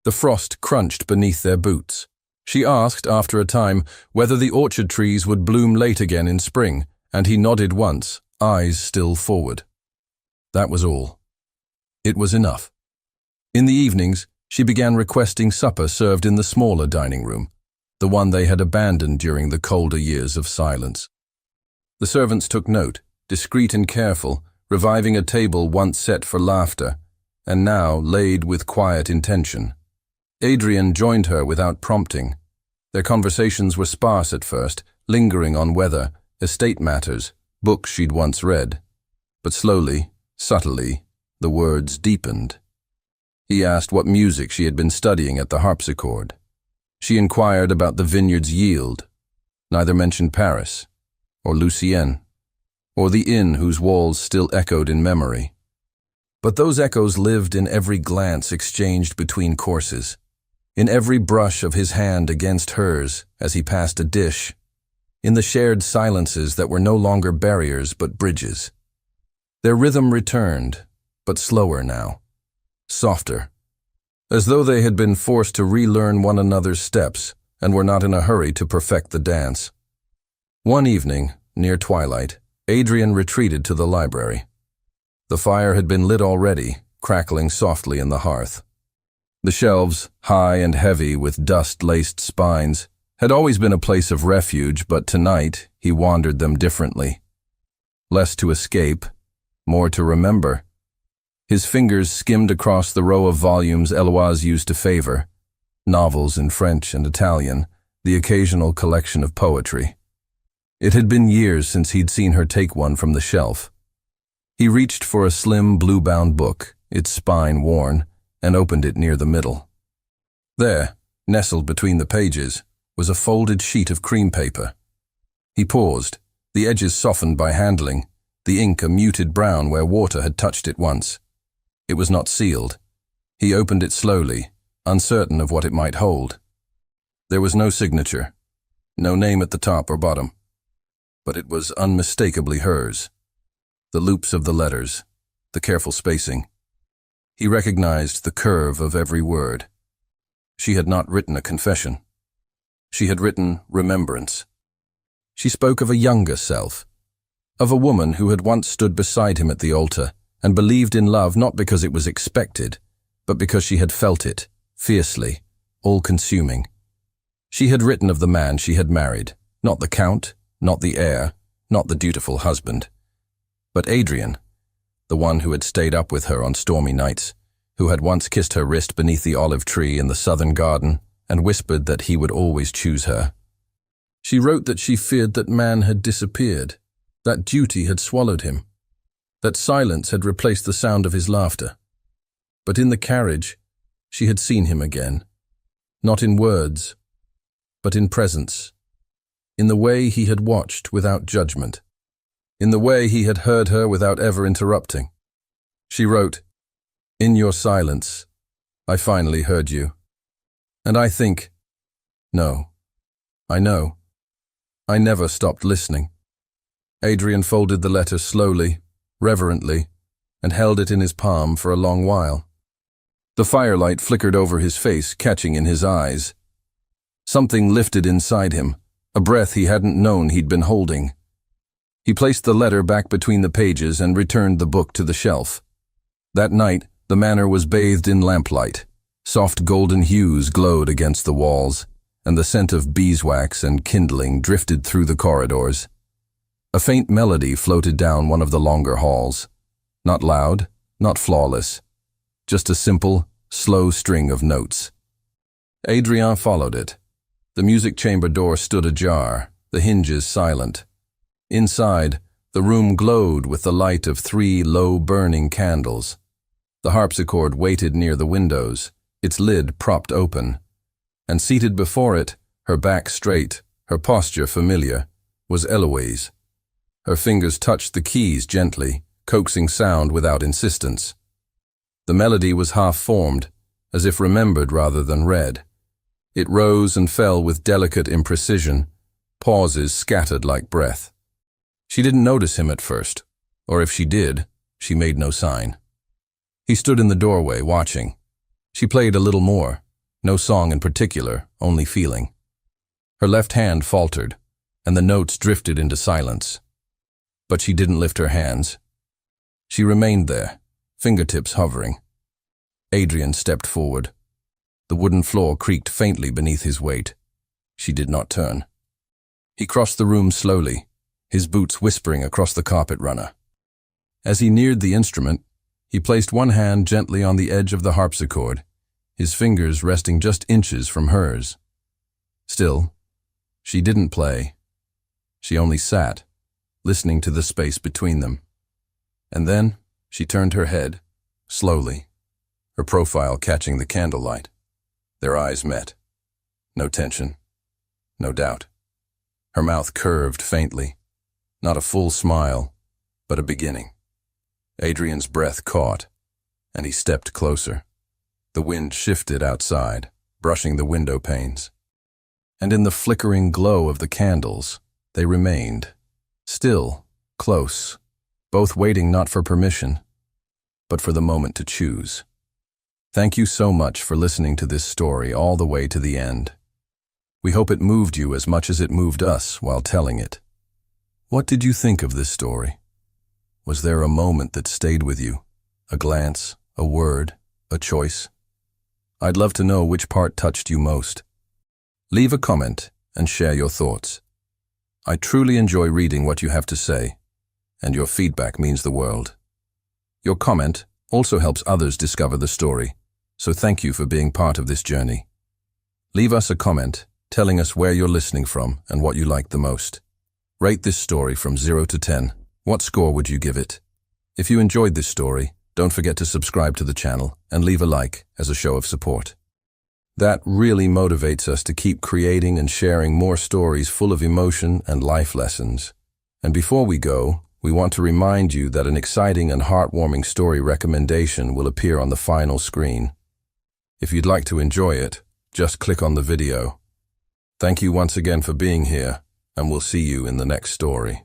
The frost crunched beneath their boots. She asked, after a time, whether the orchard trees would bloom late again in spring, and he nodded once, eyes still forward. That was all. It was enough. In the evenings, she began requesting supper served in the smaller dining room, the one they had abandoned during the colder years of silence. The servants took note, discreet and careful, reviving a table once set for laughter, and now laid with quiet intention. Adrien joined her without prompting. Their conversations were sparse at first, lingering on weather, estate matters, books she'd once read. But slowly, subtly, the words deepened. He asked what music she had been studying at the harpsichord. She inquired about the vineyard's yield, neither mentioned Paris, or Lucienne, or the inn whose walls still echoed in memory. But those echoes lived in every glance exchanged between courses, in every brush of his hand against hers as he passed a dish, in the shared silences that were no longer barriers but bridges. Their rhythm returned, but slower now, softer, as though they had been forced to relearn one another's steps and were not in a hurry to perfect the dance. One evening, near twilight, Adrien retreated to the library. The fire had been lit already, crackling softly in the hearth. The shelves, high and heavy with dust-laced spines, had always been a place of refuge, but tonight he wandered them differently. Less to escape, more to remember. His fingers skimmed across the row of volumes Eloise used to favor, novels in French and Italian, the occasional collection of poetry. It had been years since he'd seen her take one from the shelf. He reached for a slim blue-bound book, its spine worn, and opened it near the middle. There, nestled between the pages, was a folded sheet of cream paper. He paused, the edges softened by handling, the ink a muted brown where water had touched it once. It was not sealed. He opened it slowly, uncertain of what it might hold. There was no signature, no name at the top or bottom, but it was unmistakably hers. The loops of the letters, the careful spacing. He recognized the curve of every word. She had not written a confession. She had written remembrance. She spoke of a younger self, of a woman who had once stood beside him at the altar and believed in love not because it was expected, but because she had felt it, fiercely, all-consuming. She had written of the man she had married, not the count, not the heir, not the dutiful husband, but Adrian, the one who had stayed up with her on stormy nights, who had once kissed her wrist beneath the olive tree in the southern garden and whispered that he would always choose her. She wrote that she feared that man had disappeared, that duty had swallowed him, that silence had replaced the sound of his laughter. But in the carriage, she had seen him again, not in words, but in presence, in the way he had watched without judgment, in the way he had heard her without ever interrupting. She wrote, "In your silence, I finally heard you. And I think, no, I know, I never stopped listening." Adrian folded the letter slowly, reverently, and held it in his palm for a long while. The firelight flickered over his face, catching in his eyes. Something lifted inside him, a breath he hadn't known he'd been holding. He placed the letter back between the pages and returned the book to the shelf. That night, the manor was bathed in lamplight. Soft golden hues glowed against the walls, and the scent of beeswax and kindling drifted through the corridors. A faint melody floated down one of the longer halls. Not loud, not flawless, just a simple, slow string of notes. Adrien followed it. The music chamber door stood ajar, the hinges silent. Inside, the room glowed with the light of 3 low-burning candles. The harpsichord waited near the windows, its lid propped open, and seated before it, her back straight, her posture familiar, was Eloise. Her fingers touched the keys gently, coaxing sound without insistence. The melody was half-formed, as if remembered rather than read. It rose and fell with delicate imprecision, pauses scattered like breath. She didn't notice him at first, or if she did, she made no sign. He stood in the doorway, watching. She played a little more, no song in particular, only feeling. Her left hand faltered, and the notes drifted into silence. But she didn't lift her hands. She remained there, fingertips hovering. Adrien stepped forward. The wooden floor creaked faintly beneath his weight. She did not turn. He crossed the room slowly, his boots whispering across the carpet runner. As he neared the instrument, he placed one hand gently on the edge of the harpsichord, his fingers resting just inches from hers. Still, she didn't play. She only sat, listening to the space between them. And then she turned her head, slowly, her profile catching the candlelight. Their eyes met. No tension, no doubt. Her mouth curved faintly, not a full smile, but a beginning. Adrian's breath caught, and he stepped closer. The wind shifted outside, brushing the window panes. And in the flickering glow of the candles, they remained, still, close, both waiting not for permission, but for the moment to choose. Thank you so much for listening to this story all the way to the end. We hope it moved you as much as it moved us while telling it. What did you think of this story? Was there a moment that stayed with you? A glance, a word, a choice? I'd love to know which part touched you most. Leave a comment and share your thoughts. I truly enjoy reading what you have to say. and your feedback means the world. Your comment also helps others discover the story, so thank you for being part of this journey. Leave us a comment telling us where you're listening from and what you liked the most. Rate this story from 0 to 10. What score would you give it? If you enjoyed this story, don't forget to subscribe to the channel and leave a like as a show of support. That really motivates us to keep creating and sharing more stories full of emotion and life lessons. And before we go, we want to remind you that an exciting and heartwarming story recommendation will appear on the final screen. If you'd like to enjoy it, just click on the video. Thank you once again for being here, and we'll see you in the next story.